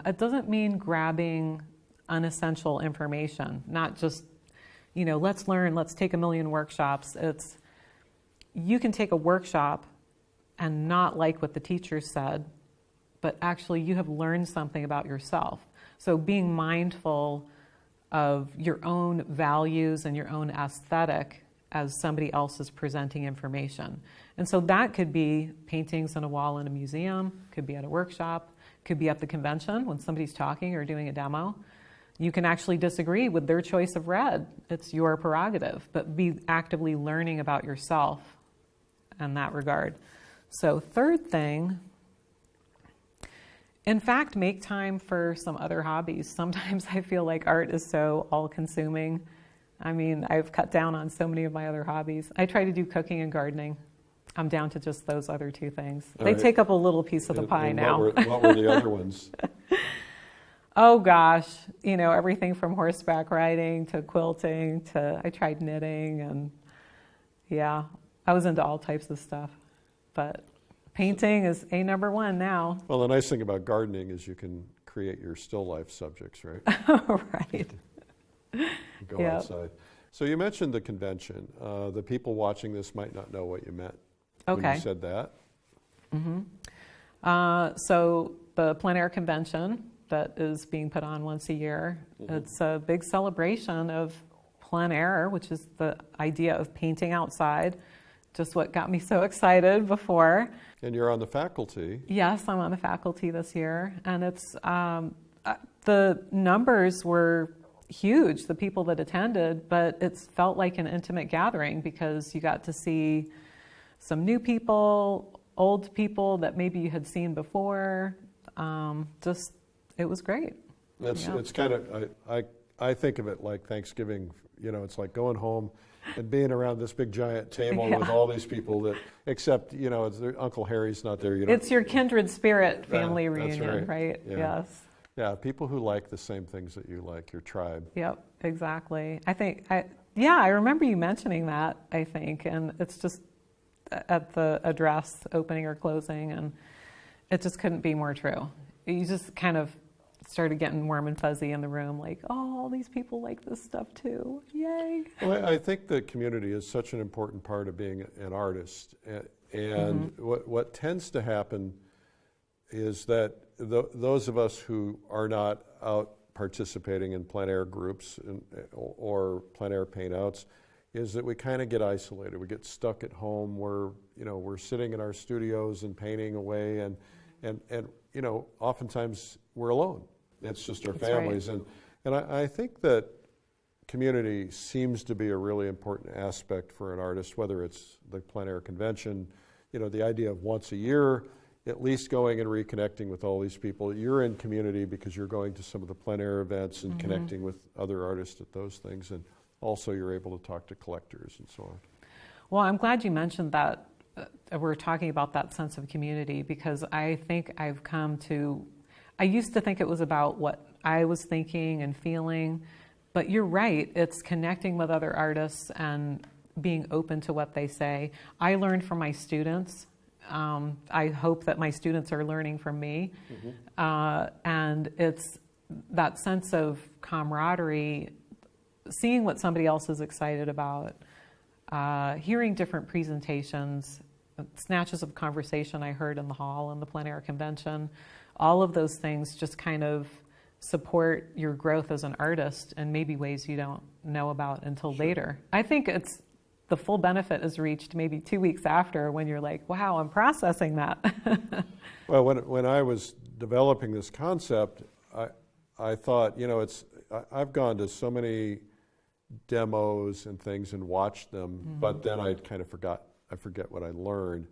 It doesn't mean grabbing unessential information, not just, let's learn, let's take 1 million workshops. It's, you can take a workshop and not like what the teacher said, but actually you have learned something about yourself. So being mindful of your own values and your own aesthetic as somebody else is presenting information. And so that could be paintings on a wall in a museum, could be at a workshop, could be at the convention when somebody's talking or doing a demo. You can actually disagree with their choice of red. It's your prerogative, but be actively learning about yourself in that regard. So third thing, in fact, make time for some other hobbies. Sometimes I feel like art is so all-consuming. I mean, I've cut down on so many of my other hobbies. I try to do cooking and gardening. I'm down to just those other two things. They take up a little piece of the pie now. What were the other ones? Oh gosh, everything from horseback riding to quilting to, I tried knitting, and yeah, I was into all types of stuff. But painting is number one now. Well, the nice thing about gardening is you can create your still life subjects, right? Right. Go outside. So you mentioned the convention. The people watching this might not know what you meant when you said that. Mm-hmm. So the Plein Air Convention that is being put on once a year, it's a big celebration of plein air, which is the idea of painting outside. Just what got me so excited before. And you're on the faculty. Yes, I'm on the faculty this year. And it's the numbers were huge, the people that attended, but it felt like an intimate gathering because you got to see some new people, old people that maybe you had seen before. It was great. It's kind of, I think of it like Thanksgiving, it's like going home and being around this big giant table with all these people that, except, it's Uncle Harry's not there. It's your kindred spirit family reunion, right? Yeah. Yes. Yeah, people who like the same things that you like, your tribe. Yep, exactly. I remember you mentioning that, I think, and it's just at the address, opening or closing, and it just couldn't be more true. You just kind of started getting warm and fuzzy in the room, like, oh, all these people like this stuff too. Yay. Well, I think the community is such an important part of being an artist. And what tends to happen is that those of us who are not out participating in plein air groups or plein air paint-outs is that we kind of get isolated. We get stuck at home. We're sitting in our studios and painting away, and oftentimes we're alone. It's just our families. Right. And I think that community seems to be a really important aspect for an artist, whether it's the plein air convention, the idea of once a year, at least going and reconnecting with all these people. You're in community because you're going to some of the plein air events and connecting with other artists at those things. And also you're able to talk to collectors and so on. Well, I'm glad you mentioned that. We're talking about that sense of community because I think I used to think it was about what I was thinking and feeling, but you're right. It's connecting with other artists and being open to what they say. I learned from my students. I hope that my students are learning from me. And it's that sense of camaraderie, seeing what somebody else is excited about, hearing different presentations, snatches of conversation I heard in the hall in the Plein Air Convention. All of those things just kind of support your growth as an artist in maybe ways you don't know about until later. I think the full benefit is reached maybe 2 weeks after when you're like, wow, I'm processing that. Well, when I was developing this concept, I thought, I've gone to so many demos and things and watched them, but then I forget what I learned.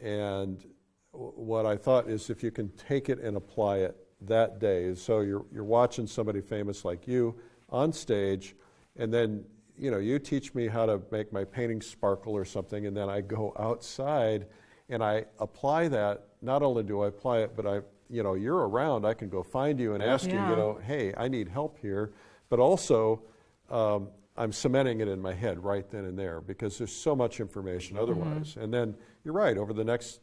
And what I thought is if you can take it and apply it that day, so you're watching somebody famous like you on stage, and then you teach me how to make my painting sparkle or something, and then I go outside and I apply that. Not only do I apply it, but I you're around, I can go find you and ask you, hey, I need help here. But also, I'm cementing it in my head right then and there because there's so much information otherwise. And then you're right, over the next,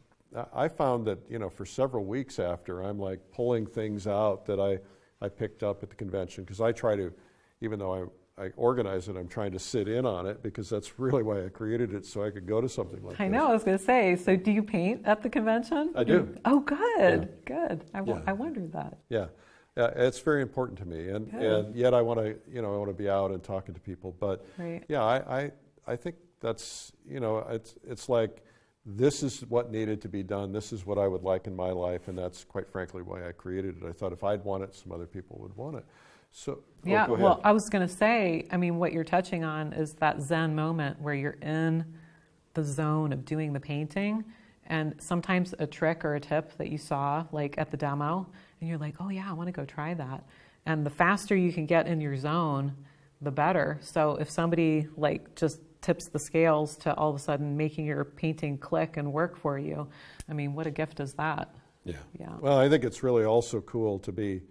I found that, for several weeks after, I'm like pulling things out that I picked up at the convention because I try to, even though I organize it, I'm trying to sit in on it because that's really why I created it, so I could go to something like this. I know, I was going to say, so do you paint at the convention? I do. Oh, good, good. I wondered that. Yeah, it's very important to me, and yet I want to be out and talking to people. But I think that's it's like this is what needed to be done. This is what I would like in my life, and that's quite frankly why I created it. I thought if I'd want it, some other people would want it. So yeah, go ahead. well, I was going to say, I mean, what you're touching on is that Zen moment where you're in the zone of doing the painting, and sometimes a trick or a tip that you saw, like at the demo, and you're like, oh yeah, I want to go try that. And the faster you can get in your zone, the better. So if somebody like just tips the scales to all of a sudden making your painting click and work for you, I mean, what a gift is that? Yeah. Yeah. Well, I think it's really also cool to be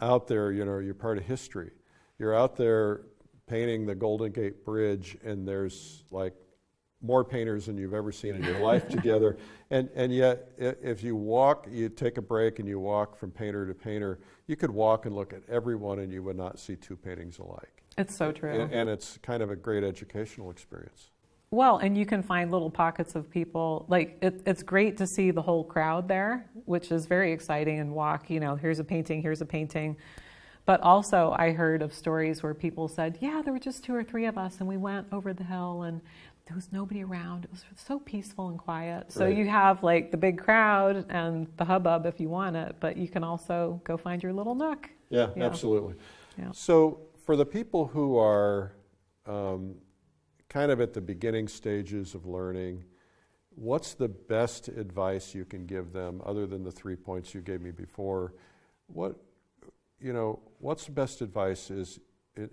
out there, you're part of history. You're out there painting the Golden Gate Bridge, and there's like more painters than you've ever seen in your life together. And yet, if you walk, you take a break and you walk from painter to painter, you could walk and look at everyone and you would not see two paintings alike. It's so true. And it's kind of a great educational experience. Well, and you can find little pockets of people. Like, it's great to see the whole crowd there, which is very exciting, and walk, here's a painting. But also, I heard of stories where people said, yeah, there were just 2 or 3 of us, and we went over the hill, and there was nobody around. It was so peaceful and quiet. So you have, like, the big crowd and the hubbub if you want it, but you can also go find your little nook. Yeah, absolutely. Yeah. So for the people who are kind of at the beginning stages of learning, what's the best advice you can give them other than the 3 points you gave me before? What's the best advice is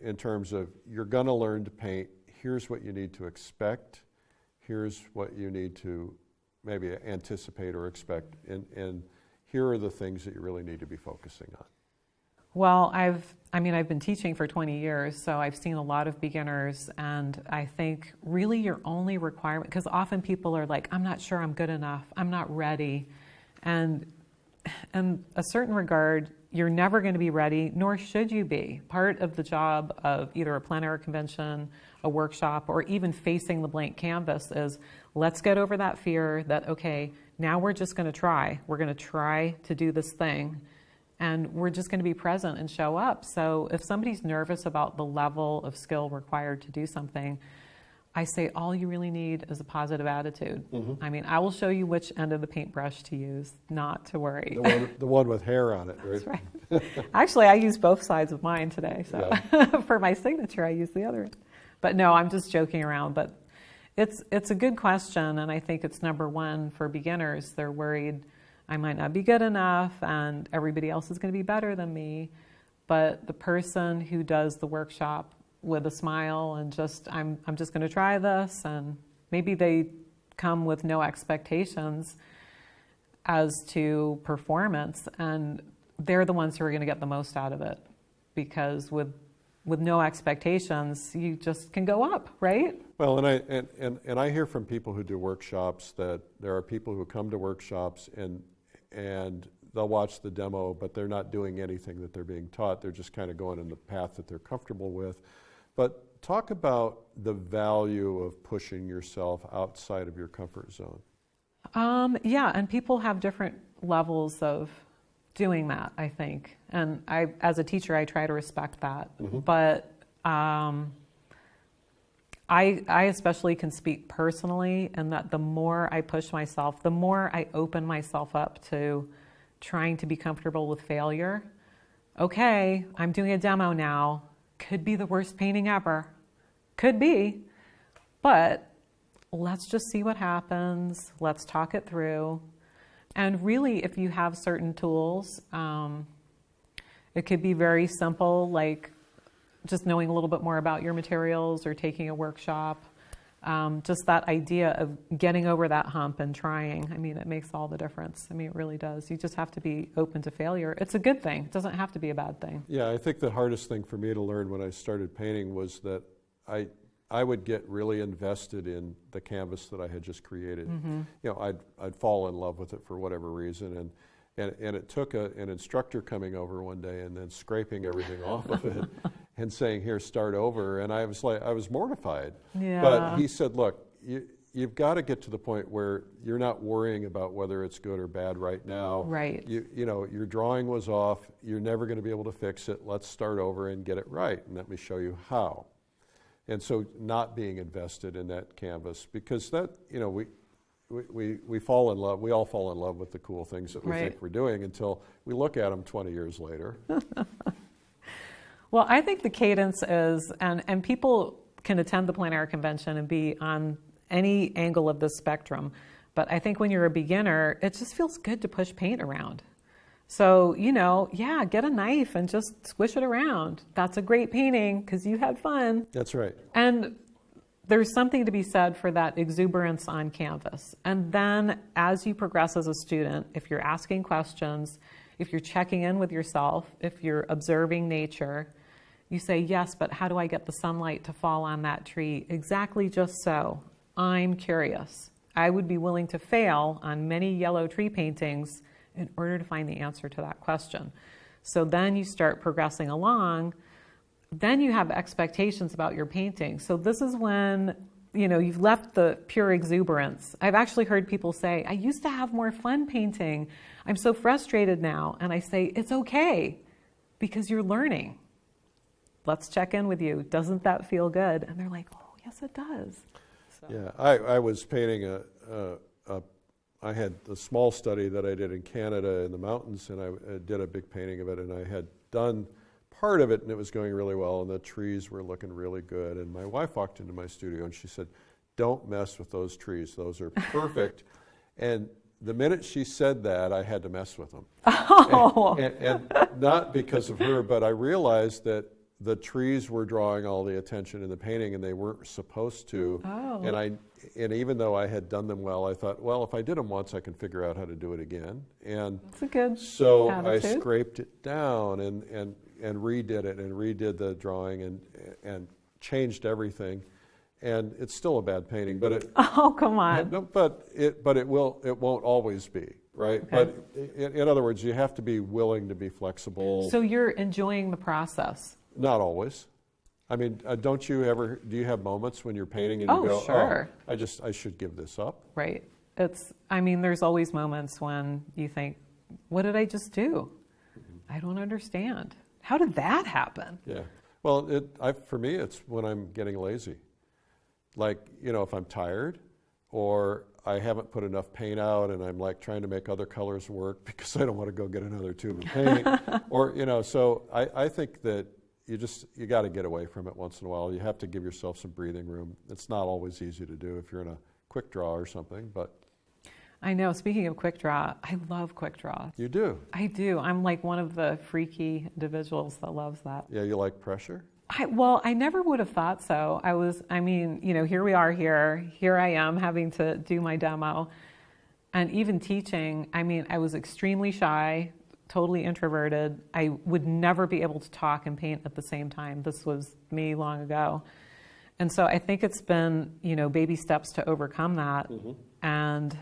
in terms of you're going to learn to paint, here's what you need to expect, here's what you need to maybe anticipate or expect, and here are the things that you really need to be focusing on. Well, I've been teaching for 20 years, so I've seen a lot of beginners, and I think really your only requirement, because often people are like, I'm not sure I'm good enough, I'm not ready, and in a certain regard, you're never going to be ready, nor should you be. Part of the job of either a plein air convention, a workshop, or even facing the blank canvas is, let's get over that fear that, okay, now we're just going to try. We're going to try to do this thing. And we're just going to be present and show up. So if somebody's nervous about the level of skill required to do something, I say all you really need is a positive attitude. Mm-hmm. I mean, I will show you which end of the paintbrush to use, not to worry. The one with hair on it, right? That's right. Actually, I use both sides of mine today. So for my signature, I use the other end. But no, I'm just joking around. But it's a good question, and I think it's number one for beginners. They're worried I might not be good enough and everybody else is going to be better than me. But the person who does the workshop with a smile and just, I'm just going to try this, and maybe they come with no expectations as to performance, and they're the ones who are going to get the most out of it, because with no expectations, you just can go up, right? Well, and I hear from people who do workshops that there are people who come to workshops and they'll watch the demo, but they're not doing anything that they're being taught. They're just kind of going in the path that they're comfortable with. But talk about the value of pushing yourself outside of your comfort zone. Yeah, and people have different levels of doing that, I think. And as a teacher, I try to respect that. Mm-hmm. But I especially can speak personally, and that the more I push myself, the more I open myself up to trying to be comfortable with failure. Okay, I'm doing a demo now. Could be the worst painting ever. Could be. But let's just see what happens. Let's talk it through. And really, if you have certain tools, it could be very simple, like just knowing a little bit more about your materials or taking a workshop. Just that idea of getting over that hump and trying, I mean, it makes all the difference. I mean, it really does. You just have to be open to failure. It's a good thing. It doesn't have to be a bad thing. Yeah, I think the hardest thing for me to learn when I started painting was that I would get really invested in the canvas that I had just created. You know, I'd fall in love with it for whatever reason, and it took an instructor coming over one day and then scraping everything off of it and saying, "Here, start over." And I was mortified. Yeah. But he said, "Look, you've got to get to the point where you're not worrying about whether it's good or bad right now. Right. You know, your drawing was off. You're never going to be able to fix it. Let's start over and get it right, and let me show you how." And so not being invested in that canvas, because that, you know, we fall in love, we all fall in love with the cool things that we Right. think we're doing until we look at them 20 years later. Well, I think the cadence is, and people can attend the Plein Air convention and be on any angle of the spectrum, but I think when you're a beginner, it just feels good to push paint around. So, you know, yeah, get a knife and just squish it around. That's a great painting because you had fun. That's right. And there's something to be said for that exuberance on canvas. And then as you progress as a student, if you're asking questions, if you're checking in with yourself, if you're observing nature, you say, yes, but how do I get the sunlight to fall on that tree? Exactly just so. I'm curious. I would be willing to fail on many yellow tree paintings in order to find the answer to that question. So then you start progressing along. Then you have expectations about your painting. So this is when, you know, you've left the pure exuberance. I've actually heard people say, I used to have more fun painting. I'm so frustrated now. And I say, it's okay, because you're learning. Let's check in with you. Doesn't that feel good? And they're like, oh, yes, it does. So. Yeah, I was painting I had a small study that I did in Canada in the mountains, and I did a big painting of it, and I had done part of it, and it was going really well, and the trees were looking really good. And my wife walked into my studio, and she said, don't mess with those trees. Those are perfect. And the minute she said that, I had to mess with them. Oh. And not because of her, but I realized that the trees were drawing all the attention in the painting, and they weren't supposed to. Oh. And even though I had done them well, I thought, well, if I did them once, I can figure out how to do it again. And that's a good so attitude. I scraped it down and redid it and redid the drawing and changed everything. And it's still a bad painting, but it. Oh, come on. No, but it won't always be, right? Okay. But in other words, you have to be willing to be flexible. So you're enjoying the process. Not always. I mean, do you have moments when you're painting and you go, sure. oh, I should give this up? Right. There's always moments when you think, what did I just do? I don't understand. How did that happen? Yeah. Well, for me, it's when I'm getting lazy. Like, you know, if I'm tired or I haven't put enough paint out and I'm like trying to make other colors work because I don't want to go get another tube of paint. Or, you know, so I think that you got to get away from it once in a while. You have to give yourself some breathing room. It's not always easy to do if you're in a quick draw or something, but. I know, speaking of quick draw, I love quick draw. You do? I do. I'm like one of the freaky individuals that loves that. Yeah, you like pressure? I never would have thought so. Here we are here I am having to do my demo. And even teaching, I was extremely shy, totally introverted. I would never be able to talk and paint at the same time. This was me long ago. And so I think it's been, baby steps to overcome that. Mm-hmm. And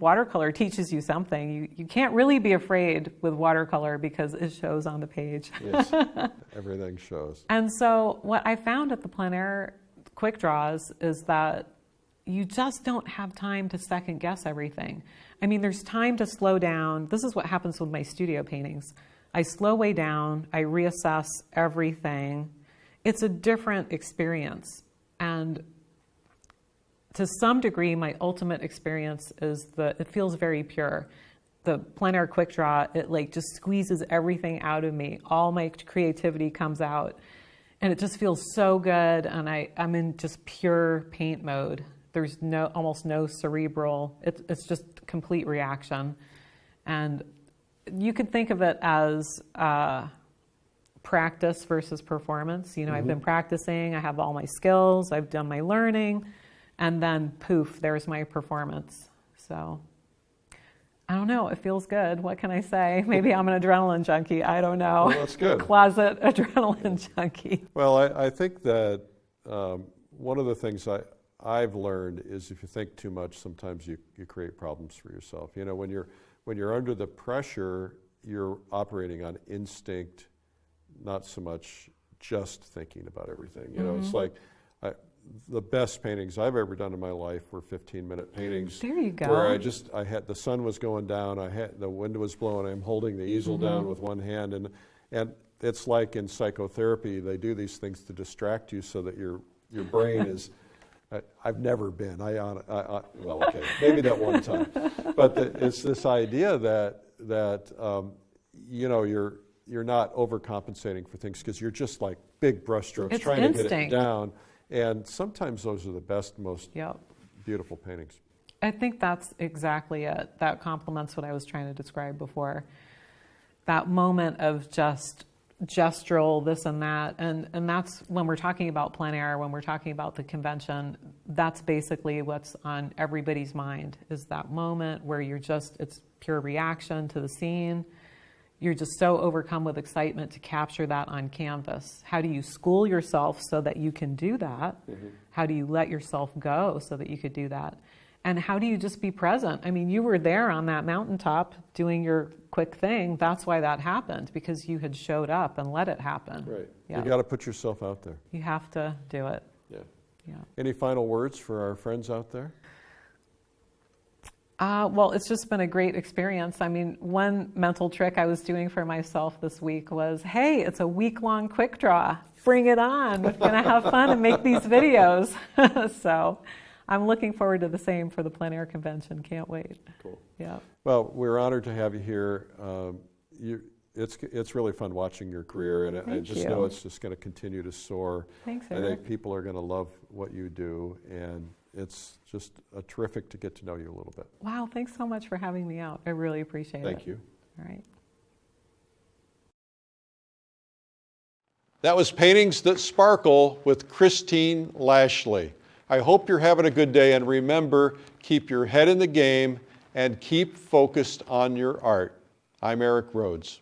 watercolor teaches you something. You can't really be afraid with watercolor because it shows on the page. Yes, everything shows. And so what I found at the Plein Air quick draws is that you just don't have time to second guess everything. There's time to slow down. This is what happens with my studio paintings. I slow way down, I reassess everything. It's a different experience. And to some degree, my ultimate experience is it feels very pure. The Plein Air quick draw, it just squeezes everything out of me. All my creativity comes out. And it just feels so good. And I'm in just pure paint mode. There's almost no cerebral, it's just complete reaction. And you could think of it as practice versus performance. I've been practicing, I have all my skills, I've done my learning, and then poof, there's my performance. So I don't know, it feels good. What can I say? Maybe I'm an adrenaline junkie. I don't know. Well, that's good. Closet adrenaline junkie. Well, I think that one of the things I've learned is if you think too much, sometimes you create problems for yourself. When you're under the pressure, you're operating on instinct, not so much just thinking about everything. It's like the best paintings I've ever done in my life were 15-minute paintings. There you go. Where I had the sun was going down, the wind was blowing, I'm holding the easel down with one hand, and it's like in psychotherapy, they do these things to distract you so that your brain is. I've never been. Well, okay, maybe that one time, but it's this idea that you're not overcompensating for things because you're just like big brushstrokes It's trying instinct. to get it down, and sometimes those are the best, most Yep. beautiful paintings. I think that's exactly it. That complements what I was trying to describe before. That moment of just gestural, this and that, and that's when we're talking about plein air, when we're talking about the convention, that's basically what's on everybody's mind, is that moment where it's pure reaction to the scene. You're just so overcome with excitement to capture that on canvas. How do you school yourself so that you can do that? How do you let yourself go so that you could do that? And how do you just be present? I mean, you were there on that mountaintop doing your quick thing. That's why that happened, because you had showed up and let it happen. Right. Yeah. You got to put yourself out there. You have to do it. Yeah. Yeah. Any final words for our friends out there? Well, it's just been a great experience. I mean, one mental trick I was doing for myself this week was, hey, it's a week-long quick draw. Bring it on. We're going to have fun and make these videos. So I'm looking forward to the same for the Plein Air Convention. Can't wait. Cool. Yeah. Well, we're honored to have you here. It's really fun watching your career, and I Thank just you. know it's just going to continue to soar. Thanks, I Eric. think people are going to love what you do, and it's just terrific to get to know you a little bit. Wow, thanks so much for having me out. I really appreciate it. Thank you. All right. That was Paintings That Sparkle with Christine Lashley. I hope you're having a good day, and remember, keep your head in the game and keep focused on your art. I'm Eric Rhodes.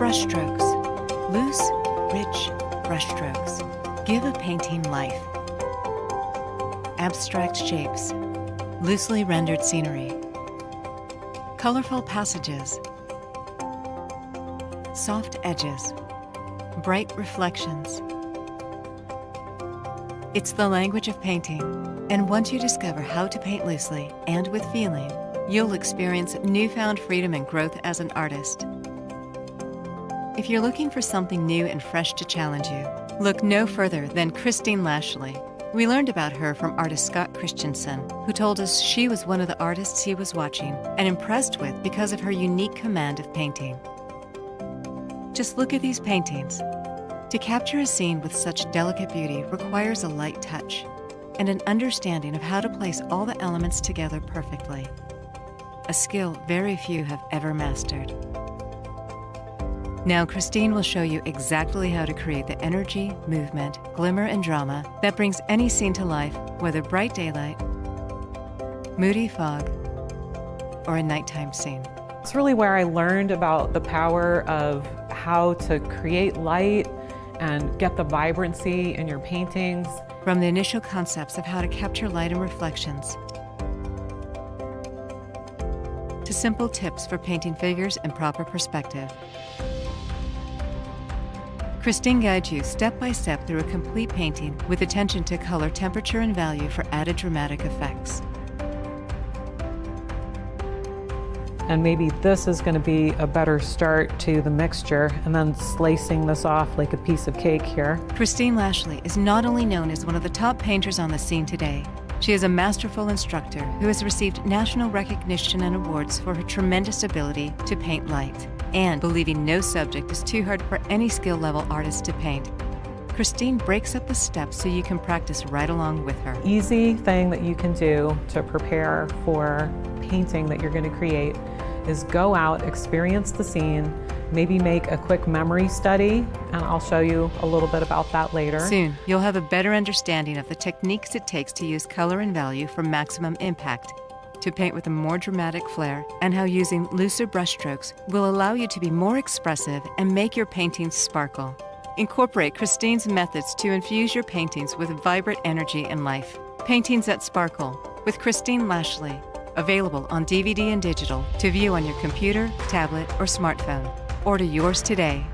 brushstrokes. Loose, rich brushstrokes give a painting life. Abstract shapes, loosely rendered scenery, colorful passages, soft edges, bright reflections. It's the language of painting, and once you discover how to paint loosely and with feeling, you'll experience newfound freedom and growth as an artist. If you're looking for something new and fresh to challenge you, look no further than Christine Lashley. We learned about her from artist Scott Christensen, who told us she was one of the artists he was watching and impressed with because of her unique command of painting. Just look at these paintings. To capture a scene with such delicate beauty requires a light touch and an understanding of how to place all the elements together perfectly, a skill very few have ever mastered. Now Christine will show you exactly how to create the energy, movement, glimmer, and drama that brings any scene to life, whether bright daylight, moody fog, or a nighttime scene. It's really where I learned about the power of how to create light and get the vibrancy in your paintings. From the initial concepts of how to capture light and reflections, to simple tips for painting figures in proper perspective, Christine guides you step by step through a complete painting with attention to color, temperature, and value for added dramatic effects. And maybe this is going to be a better start to the mixture, and then slicing this off like a piece of cake here. Christine Lashley is not only known as one of the top painters on the scene today, she is a masterful instructor who has received national recognition and awards for her tremendous ability to paint light, and believing no subject is too hard for any skill level artist to paint. Christine breaks up the steps so you can practice right along with her. Easy thing that you can do to prepare for painting that you're going to create is go out, experience the scene, maybe make a quick memory study, and I'll show you a little bit about that later. Soon, you'll have a better understanding of the techniques it takes to use color and value for maximum impact, to paint with a more dramatic flair, and how using looser brushstrokes will allow you to be more expressive and make your paintings sparkle. Incorporate Christine's methods to infuse your paintings with vibrant energy and life. Paintings that Sparkle with Christine Lashley. Available on DVD and digital to view on your computer, tablet, or smartphone. Order yours today.